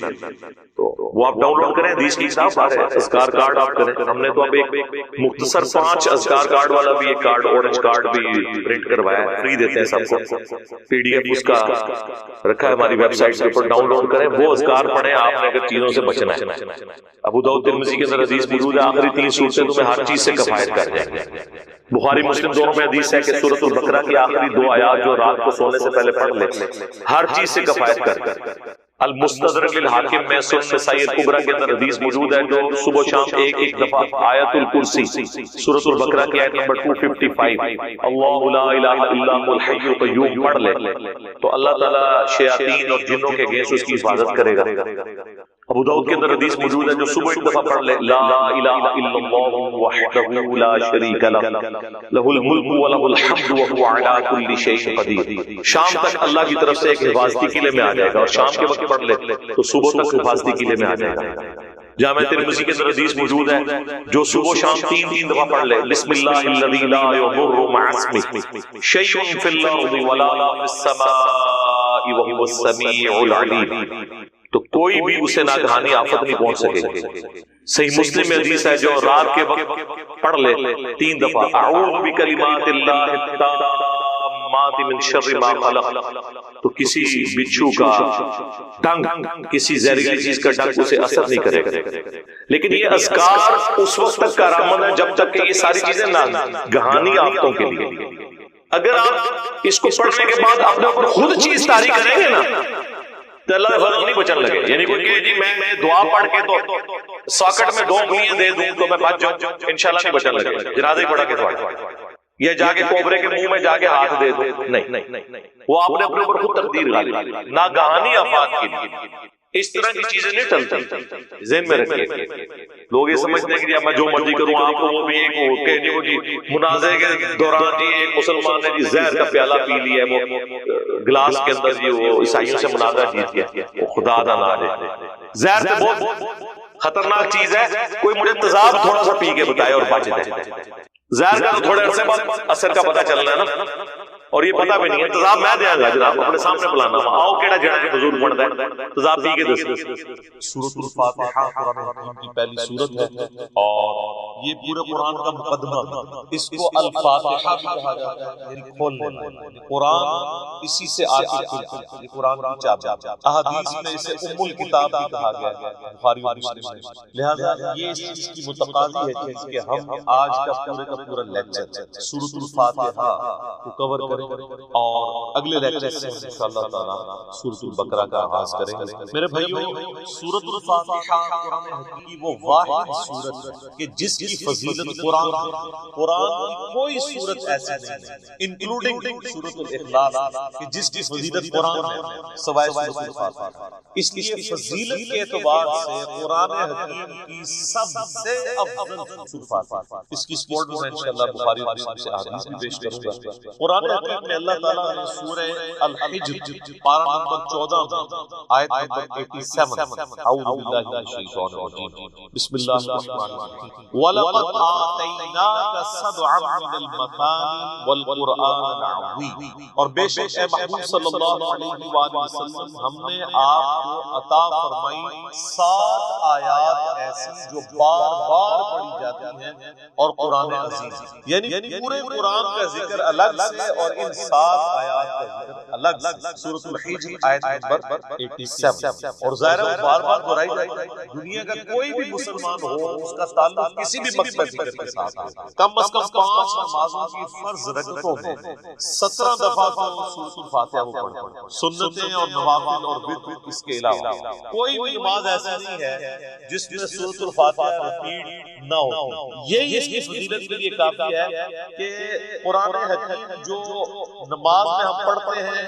C: تو وہ آپ ڈاؤن لوڈ کریں، حدیث کی کتاب ہے، اذکار کارڈ آپ کریں. ہم نے تو اب ایک مختصر 5 اذکار کارڈ والا بھی ایک کارڈ، اورنج کارڈ بھی پرنٹ کروایا ہے، فری دیتے ہیں سب کو. پی ڈی ایف اس کا رکھا ہے ہماری ویب سائٹ کے اوپر، ڈاؤن لوڈ کریں، وہ اذکار پڑھیں آپ نے اگر چیزوں سے بچنا ہے. ابو داؤد ترمذی کے اندر حدیث موجود ہے آخری 3 صورتیں تمہیں ہر چیز سے کفایت کر جائیں گے. بخاری مسلم دونوں میں حدیث ہے کہ سورۃ البقرہ کی آخری 2 آیات جو رات کو سونے سے پہلے پڑھ لے ہر چیز سے کفایت کر. المستدرک للحاکم میں سنن سید کبریٰ کے اندر حدیث موجود ہے جو صبح و شام ایک دفعہ آیت الکرسی سورۃ البقرہ کی آیت نمبر 255 اللہ لا الہ الا هو الحی القیوم پڑھ لے تو اللہ تعالیٰ شیاطین اور جنوں کے اگینسٹ اس کی حفاظت کرے گا. ابو داؤد کے اندر حدیث موجود ہے جو صبح ایک دفعہ پڑھ لے لا الہ الا اللہ وحدہ لا شریک لہ لہ الملک ولہ الحمد وہو علی کل شیء قدیر. شام تک اللہ کی طرف سے ایک حفاظتی قلعے میں آ جائے گا، اور شام کے وقت پڑھ لے تو صبح تک حفاظتی قلعے میں آ جائے گا. جامع ترمذی کے اندر حدیث موجود ہے جو صبح و شام 3 دفعہ پڑھ لے بسم اللہ الذی لا یضر مع اسمہ شیء فی الارض ولا فی السماء وہو السمیع العلیم، تو کوئی بھی اسے ناگہانی آفت نہیں پہنچ سکے. صحیح مسلم میں حدیث ہے جو رات کے وقت پڑھ لے 3 دفعہ اعوذ بکلمات اللہ التامات من شر ما خلق، تو کسی بچھو کا ڈنگ، کسی زہریلی چیز کا ڈنگ اسے اثر نہیں کرے گا. لیکن یہ اذکار اس وقت تک کارآمد ہے جب تک کہ یہ ساری چیزیں ناگہانی آفتوں کے لیے. اگر آپ اس کو پڑھنے کے بعد اپنے اوپر خود چیز طاری کریں گے نا تو اللہ کا فضل نہیں بچن لگے. یعنی کوئی کہ جی میں دعا پڑھ کے تو ساکٹ میں 2 انگلیاں دے دوں تو میں بچ جاؤں، انشاءاللہ نہیں بچن لگے. جنازہ ہی پڑھا کے تو یہ جا کے کوبرے کے منہ میں جا کے ہاتھ دے دو، نہیں، وہ آپ نے اپنے اوپر خود تقدیر غالب ناگہانی آفات کے لیے. اس طرح کی چیزیں نہیں ٹلتی، ذہن میں رکھیے. لوگ یہ سمجھتے ہیں کہ میں جو مرضی کروں آپ کو وہ بھی ایک ہو کہ جی منازعے کے دوران جی ایک مسلمان نے جی زہر کا پیالہ پی لیا ہے، وہ گلاس کے اندر جی وہ عیسائیوں سے منازعہ جیت گیا. وہ خدا نہ دے، زہر تو بہت خطرناک چیز ہے. کوئی مجھے تیزاب تھوڑا سا پی کے بتائے اور بچ جائے. زہر کا تو تھوڑے عرصے بعد اثر کا پتہ چلنا ہے نا.
A: اور یہ پتہ بھی نہیں ہے تضاب میں دیا گا جناب اپنے سامنے بلانا آؤ کیڑا جڑا کہ حضور پڑھتا ہے تضاب پی کے دس
D: سورۃ الفاتحہ قرآن حکیم کی پہلی سورت ہے اور یہ پورے قرآن کا مقدمہ، اس کو الفاتحہ بھی کہا جاتا ہے، یعنی کھولنے والا۔ قرآن اسی سے آگے کھلتا ہے، یہ قرآن کی چابی ہے۔ احادیث میں اسے ام الکتاب بھی کہا گیا ہے بخاری اور مسلم میں، لہذا یہ اس چیز کی متقاضی ہے کہ ہم آج کا پورا لیکچر سورۃ الفاتحہ کو کور کریں اور اگلے لیکچر سے انشاءاللہ تعالی سورۃ البقرہ کا آغاز کریں گے۔ میرے بھائیو، سورۃ الفاتحہ قرآن حکیم کی وہ واحد سورت ہے کہ جس کی فضیلت قرآن کی کوئی سورت ایسی نہیں ہے انکلوڈنگ سورۃ الاخلاص کہ جس کی فضیلت قرآن ہے سوائے سورۃ الفاتحہ۔ اس لیے فضیلت کے اعتبار سے قرآن حکیم کی سب سے افضل سورۃ الفاتحہ، اس کی سپورٹ میں انشاءاللہ بخاری اور مسلم سے احادیث بھی پیش کروں گا۔ قرآن حکیم میں اللہ تعالیٰ نے سورہ الحجر پارہ نمبر 14 میں آیت نمبر 87 اعوذ باللہ من الشیطان الرجیم بسم اللہ الرحمن الرحیم وَلَقَدْ آتَيْنَاكَ سَبْعًا مِنَ الْمَثَانِي وَالْقُرْآنَ الْعَظِيمَ، اور بے شک اے محبوب صلی اللہ علیہ وآلہ وسلم ہم نے آپ کو عطا فرمائی 7 آیات ایسی جو بار بار پڑھی جاتی ہیں اور قرآن عظیم، یعنی پورے قرآن کا ذکر الگ سے اور ان 7 آیات کا ذکر الگ سے۔ سورۃ الحجر آیت نمبر 87، اور ظاہر ہے بار بار دہرائی جاتی ہے۔ دنیا کا کوئی بھی مسلمان ہو اس کا تعلق کسی بھی مقصد ذکر کے ساتھ ہو، کم از کم 5 نمازوں کی فرض رکعتوں میں 17 دفعہ تو سورۃ الفاتحہ وہ پڑھیں، سنتیں اور نوافل اور وتر اس کے علاوہ کوئی بھی نماز ایسی نہیں ہے جس میں سورۃ الفاتحہ ریپیٹ نہ ہو۔ یہی اس کی فضیلت کے لیے کافی ہے کہ قرآن حکیم جو نماز میں ہم پڑھتے ہیں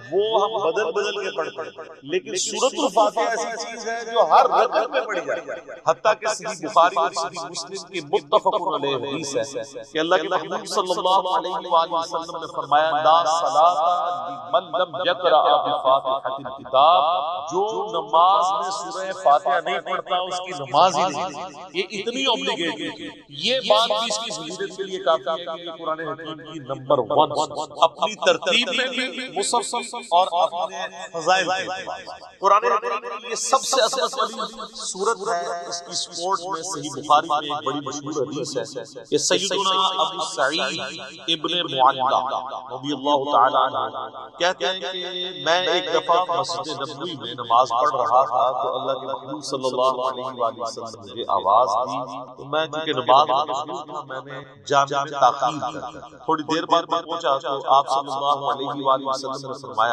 D: وہ ہم بدل کے پڑھتے ہیں، لیکن سورۃ الفاتحہ ایسی چیز ہے جو ہر رکعت میں پڑھی جاتی ہے۔ حتیٰ کہ صحیح بخاری اور صحیح مسلم کی متفق علیہ حدیث ہے کہ اللہ کے محبوب صلی اللہ علیہ وآلہ وسلم نے فرمایا لا صلاۃ لمن لم یقرأ بفاتحۃ الکتاب، جو نماز میں سورہ فاتحہ نہیں پڑھتا اس کی نماز ہی نہیں۔ یہ اتنی اوبلیگیٹڈ ہے، یہ بات بھی اس کی فضیلت کے لیے کافی ہے کہ یہ قرآن حکیم کی نمبر 1 اپنی ترتیب میں بھی مسلسل اور اپنے فضائل میں۔ قرآن حکیم کی یہ سب سے عظمت والی سورت ہے، اس کی سپورٹ میں صحیح بخاری میں ایک بڑی مشہور حدیث ہے کہ سیدنا ابو سعید ابن معلہ رضی اللہ تعالی عنہ کہتے ہیں کہ میں ایک دفعہ مسجد نبوی میں نماز پڑھ رہا تھا تو اللہ کے محبوب صلی اللہ علیہ وآلہ وسلم نے مجھے آواز دی، تو میں چونکہ نماز میں مشغول تھا میں نے جامع میں تاخیر کر تھوڑی دیر بعد میں پہنچا تو آپ صلی اللہ علیہ وآلہ وسلم نے فرمایا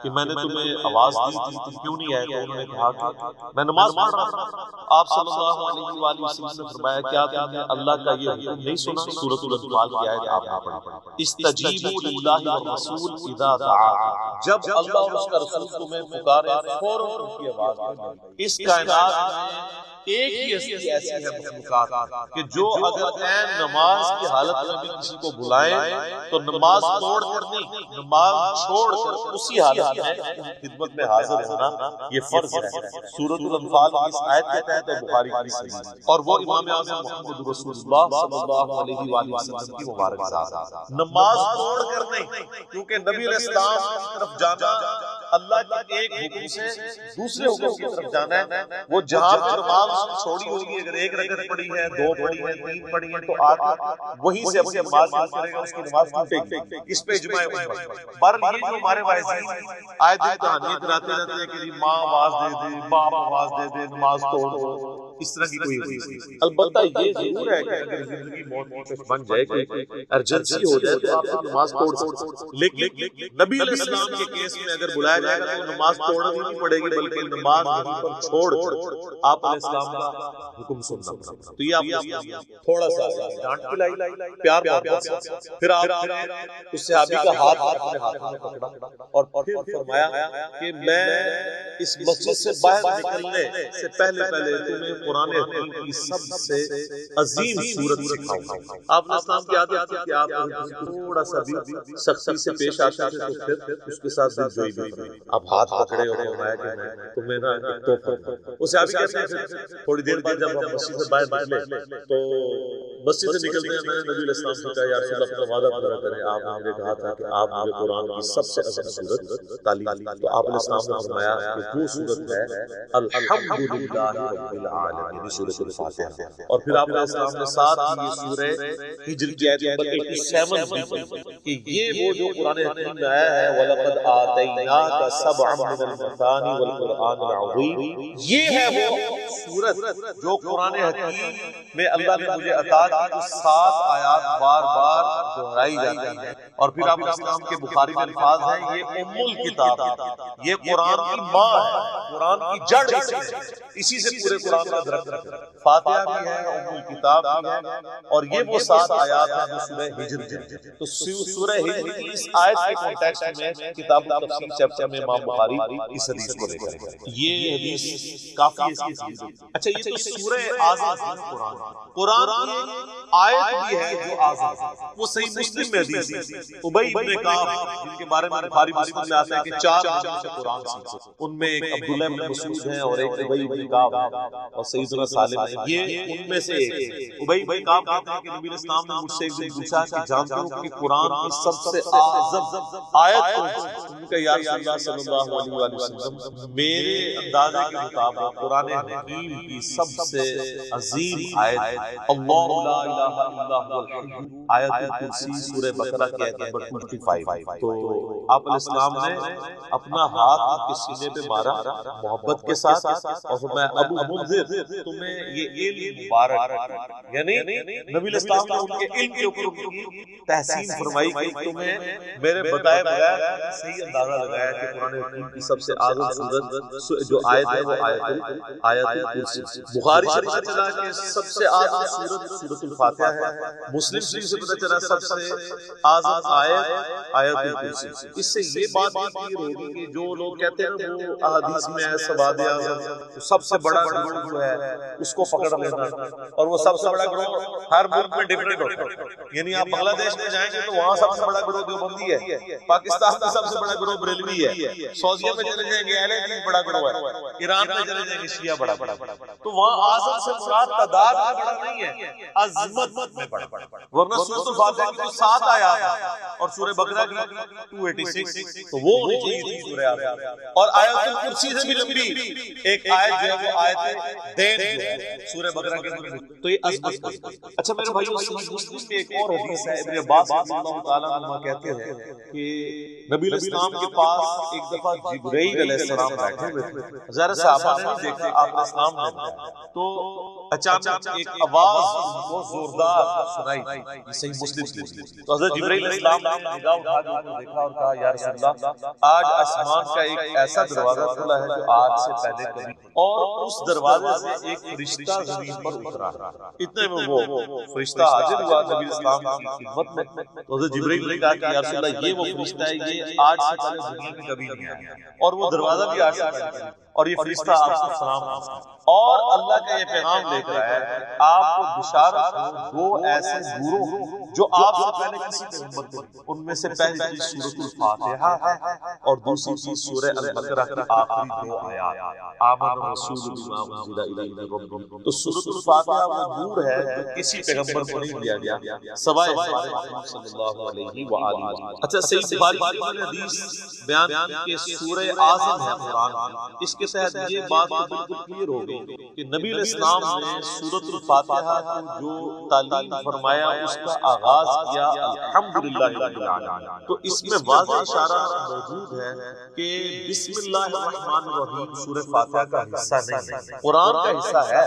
D: کہ میں نے تمہیں آواز دی تھی تم کیوں نہیں آئے؟ تو انہوں نے کہا کہ میں نماز پڑھ رہا تھا۔ آپ صلی اللہ علیہ وآلہ وسلم نے فرمایا کیا تم نے اللہ کا یہ حکم نہیں سنا؟ سورۃ الانفال کی آیت آپ نے پڑھی، استجیبوا للہ والرسول اذا دعاکم، جب اللہ اور اس کا رسول تمہیں پکارے فوراً ان کی آواز سنو۔ اس کائنات میں ایک ہی ہستی ایسی ہے مخلوقات کہ جو اگر عین نماز کی حالت میں بھی کسی کو بلائیں تو نماز توڑ کر نہیں، نماز چھوڑ کر اسی حالت میں خدمت میں حاضر ہونا یہ فرض ہے۔ سورۃ الانفال کی اس آیت کے تحت بخاری کی صحیح، اور وہ امام اعظم محمد رسول اللہ صلی اللہ علیہ وآلہ وسلم کی مبارک ذات ہے۔ نماز توڑ کر نہیں، کیونکہ نبی علیہ السلام کی طرف جانا اللہ کے ایک حکم سے دوسرے حکم کی طرف جانا ہے۔ وہ جہاں پر نماز چھوڑی ہوگی، اگر ایک رکعت پڑھی ہے، 2 پڑھی ہے، 3 پڑھی ہے، تو آگے وہیں سے اپنی نماز شروع کرے گا، اس کی نماز ٹوٹے گی۔ اس پہ اجماع امت۔ بہرحال یہ جو ہمارے واعظین آئے دن کہانیاں کراتے رہتے ہیں کہ جی ماں آواز دے دے، باپ آواز دے دے، نماز توڑ دو، اس طرح کی کوئی حدیث نہیں۔ البتہ یہ ضرور ہے کہ اگر زندگی موت کی بن جائے، کوئی ایمرجنسی ہو جائے تو آپ نماز توڑ سکتے، لیکن نبی علیہ السلام کے کیس میں اگر بلایا جائے گا تو نماز توڑنی نہیں پڑے گی، بلکہ نماز وہیں پر چھوڑ کر آپ علیہ السلام کا حکم سننا پڑے گا۔ تو یہ آپ تھوڑا سا ڈانٹ پلائی، پیار محبت سے، پھر آپ نے اس صحابی کا ہاتھ اپنے ہاتھ میں پکڑا اور پھر فرمایا کہ میں اس مسجد سے باہر نکلنے سے پہلے تمہیں قرآن حکیم کی سب سے عظیم سورت سکھاؤں۔ آپ نے اسلام کی عادت تھی کہ آپ تھوڑا سا بھی سختی سے پیش آتے تھے تو پھر اس کے ساتھ دل جوئی بھی تھی۔ آپ ہاتھ پکڑے اور فرمایا کہ میں تمہیں نا ایک تحفہ دوں۔ اسے آپ کہتے ہیں تھوڑی دیر بعد جب ہم مسجد سے باہر نکلے تو مسجد سے نکلتے ہیں میں نے نبی علیہ السلام سے کہا یا رسول اللہ اپنا وعدہ پورا کریں، آپ نے مجھے کہا تھا کہ آپ مجھے قرآن کی سب سے عظیم سورت تعلیم دیں۔ تو آپ علیہ السلام نے فرمایا کہ وہ سورت ہے الحمدللہ رب العالمین، یعنی سورۃ الفاتحہ۔ اور پھر آپ علیہ السلام نے ساتھ ہی یہ سورہ ہجر کی آیت نمبر 87 بھی پڑھی کہ یہ وہ جو قرآن حکیم میں آیا ہے وَلَقَدْ آتَيْنَاكَ سَبْعًا مِنَ الْمَثَانِي وَالْقُرْآنِ الْعَظِيمِ، یہ ہے وہ سورت جو قرآن حکیم میں اللہ نے مجھے عطا کی، جو 7 آیات بار بار دہرائی جاتی ہیں۔ اور پھر آپ اسلام کے بخاری میں الفاظ ہیں یہ ام الکتاب ہے، یہ قرآن کی ماں ہے، قرآن کی جڑ اسی سے پورے قرآن کا درخت ہے۔ فاتحہ بھی ہے، ام الکتاب بھی ہے، اور یہ وہ 7 آیات ہیں جو سورہ ہجر ہے۔ تو سورہ ہجر کی اس آیت کے کانٹیکسٹ میں کتاب التفسیر چیپٹر میں امام بخاری اس حدیث کو لے کر یہ حدیث کافی ہے اس کی۔ اچھا یہ تو سورہ اعظم ہے، قرآن کی آیت بھی ہے جو اعظم ہے، وہ صحیح مسلم میں حدیث ہے۔ ابی بن کعب جن کے بارے میں بخاری مسلم میں آتا ہے کہ 4 جن سے قرآن سیکھے، ان میں ایک عبداللہ بن مسعود ہیں اور ایک ابی بن کعب اور سیدنا سالم ہیں، یہ ان میں سے ایک ہے۔ ابی بن کعب کہتے ہیں کہ نبی علیہ السلام نے مجھ سے ایک دن پوچھا کہ جانتے ہو کہ قرآن کی سب سے اعظم آیت کون سی؟ ان کا یا رسول اللہ صلی اللہ علیہ وآلہ وسلم میرے اندازے کے مطابق قرآن حکیم کی سب سے عظیم آیت اللہ لا الہ الا هو الحی، آیت الکرسی، سورہ بقرہ کی آیت نمبر 25۔ تو آپ علیہ السلام نے اپنا ہاتھ ان کے سینے پہ مارا محبت کے ساتھ اور فرمایا ابو منذر تمہیں یہ علم مبارک، یعنی نبی علیہ السلام نے ان کے علم کے اوپر ان کی تحسین فرمائی کہ تمہیں میرے بتائے بغیر صحیح اندازہ لگایا کہ قرآن حکیم کی سب سے اعظم سورت جو آیت ہے وہ آیت الکرسی۔ بخاری شریف سے چلا کہ سب سے اعظم سورت سورۃ الفاتحہ ہے، مسلم شریف سے پتہ چلا سب سے اعظم آیت الکرسی۔ اس سے یہ بات بھی کلیئر ہوگی کہ جو لوگ کہتے ہیں نا وہ احادیث میں ہے سواد اعظم سب سے بڑا گروہ جو ہے اس کو پکڑ لینا، اور وہ سب سے بڑا گروہ ہر ملک میں ڈفرینٹ ہوتا ہے، یعنی آپ بنگلہ دیش میں جائیں گے تو وہاں سب سے بڑا گروہ دیوبندی ہے، پاکستان میں سب سے بڑا گروہ بریلوی ہے، سعودیہ میں چلے جائیں گے اہل حدیث بڑا گروہ ہے، ایران میں چلے جائیں گے شیعہ بڑا بڑا۔ تو وہاں اعظم سے مراد تعداد میں بڑا نہیں ہے، عظمت میں بڑا، ورنہ سورۃ الفاتحہ کی 7 آیات ہیں اور سورہ بقرہ کی 286، تو وہ ہونی چاہیے تھی سورہ اعظم۔ اور آیت الکرسی سے بھی لمبی ایک آیت جو ہے وہ آیت دین جو ہے سورہ بقرہ کے اندر، تو یہ عظمت۔ اچھا میرے بھائیو صحیح مسلم میں ایک اور حدیث ہے، ابن عباس رضی اللہ تعالیٰ عنہ کہتے ہیں کہ نبی علیہ السلام کے پاس ایک دفعہ جبرائیل علیہ السلام بیٹھے ہوئے تھے، ظاہر صحابہ نے نہیں دیکھا، آپ علیہ السلام نے دیکھا، تو اچانک ایک آواز بہت زوردار سنائی، یہ صحیح مسلم کی۔ تو حضرت جبرائیل علیہ السلام نے نگاہ اٹھا کے اوپر دیکھا اور کہا یا رسول اللہ آج آسمان کا ایک ایسا دروازہ کھلا ہے جو آج سے پہلے کبھی، اور اس دروازے سے ایک فرشتہ زمین پر اترا، اتنے میں وہ فرشتہ حاضر ہوا نبی اسلام کی خدمت میں۔ تو حضرت جبرائیل نے کہا کہ یا رسول اللہ یہ وہ فرشتہ ہے، یہ آج سے پہلے دنیا میں کبھی نہیں آیا، اور وہ دروازہ بھی آج سے پہلے، اور یہ فرشتہ آپ کو سلام اور اللہ کا یہ پیغام لے کر آیا ہے آپ کو بشارت ہو 2 ایسے نوروں جو آپ سے پہلے کسی پیغمبر تھے، ان میں سے پہلی چیز سورۃ الفاتحہ ہے اور دوسری چیز سورہ البقرہ کی آخری 2 آیات آمن الرسول بما انزل الیہ من ربہ۔ تو سورۃ الفاتحہ وہ نور ہے جو کسی پیغمبر کو نہیں دیا گیا سوائے محمد صلی اللہ علیہ وآلہ وسلم۔ اچھا صحیح بخاری میں حدیث بیان کی کہ سورہ اعظم ہے قرآن کی، اس کے تحت یہ بات بالکل کلیئر ہو گئی کہ نبی علیہ السلام نے سورۃ الفاتحہ کو جو تعلیم فرمایا اس کا آغاز کیا الحمدللہ رب العالمین۔ تو اس میں واضح اشارہ موجود ہے کہ بسم اللہ الرحمن الرحیم سورہ فاتحہ کا حصہ نہیں ہے، قرآن کا حصہ ہے،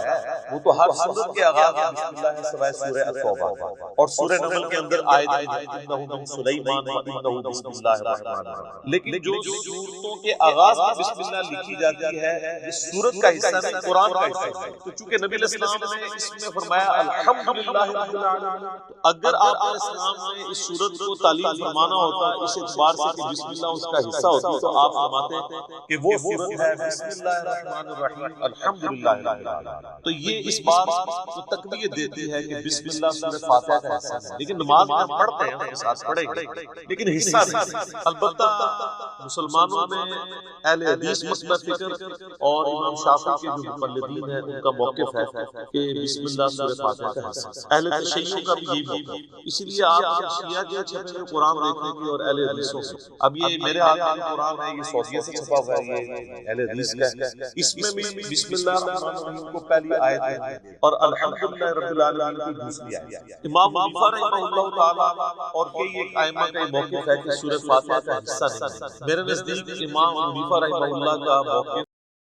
D: وہ تو ہر سورت کے آغاز میں بسم اللہ ہے سوائے سورہ التوبہ، اور سورہ نمل کے اندر آیت ہے انہ من سلیمان وانہ بسم اللہ الرحمن الرحیم۔ لیکن جو سورتوں کے آغاز میں بسم اللہ لکھی جاتی جاتی ہے یہ سورت کا حصہ نہیں، قرآن کا حصہ ہے۔ تو چونکہ نبی علیہ السلام نے اس میں فرمایا الحمدللہ رب العالمین، تو اگر آپ علیہ السلام نے اس سورت کو تعلیم فرمانا ہوتا اس اعتبار سے کہ بسم اللہ اس کا حصہ ہوتی تو آپ فرماتے کہ وہ سورت ہے بسم اللہ الرحمن الرحیم الحمدللہ رب العالمین۔ تو یہ اس بات کو تقویت دیتی ہے کہ بسم اللہ سورۃ فاتحہ کا حصہ ہے، لیکن نماز میں ہم پڑھتے ہیں، ہم ساتھ پڑھیں گے لیکن حصہ نہیں۔ البتہ مسلمانوں میں اہل حدیث مسئلہ فکر اور امام شافعی کے جو مقلدین ہیں ان کا موقف ہے کہ بسم اللہ سورۃ فاتحہ کا حصہ ہے۔ اہل تشیع کا بھی یہی موقف، اسی لیے آپ جب شیعہ کے چھپے ہوئے قرآن دیکھیں گے اور اہل حدیثوں سے، اب یہ میرے ہاتھ میں قرآن ہے، یہ سعودیہ سے چھپا ہوا ہے، یہ اہل حدیث کا ہے، اس میں بھی بسم اللہ الرحمن الرحیم کو پہلی آیت ہے اور الحمدللہ رب العالمین کی دوسری آیت۔ امام حنیفہ رحمہ اللہ تعالی اور کئی ایک ائمہ کا موقف ہے کہ سورۃ فاتحہ کا حصہ نہیں۔ میرے نزدیک امام حنیفہ رحمہ اللہ کا موقف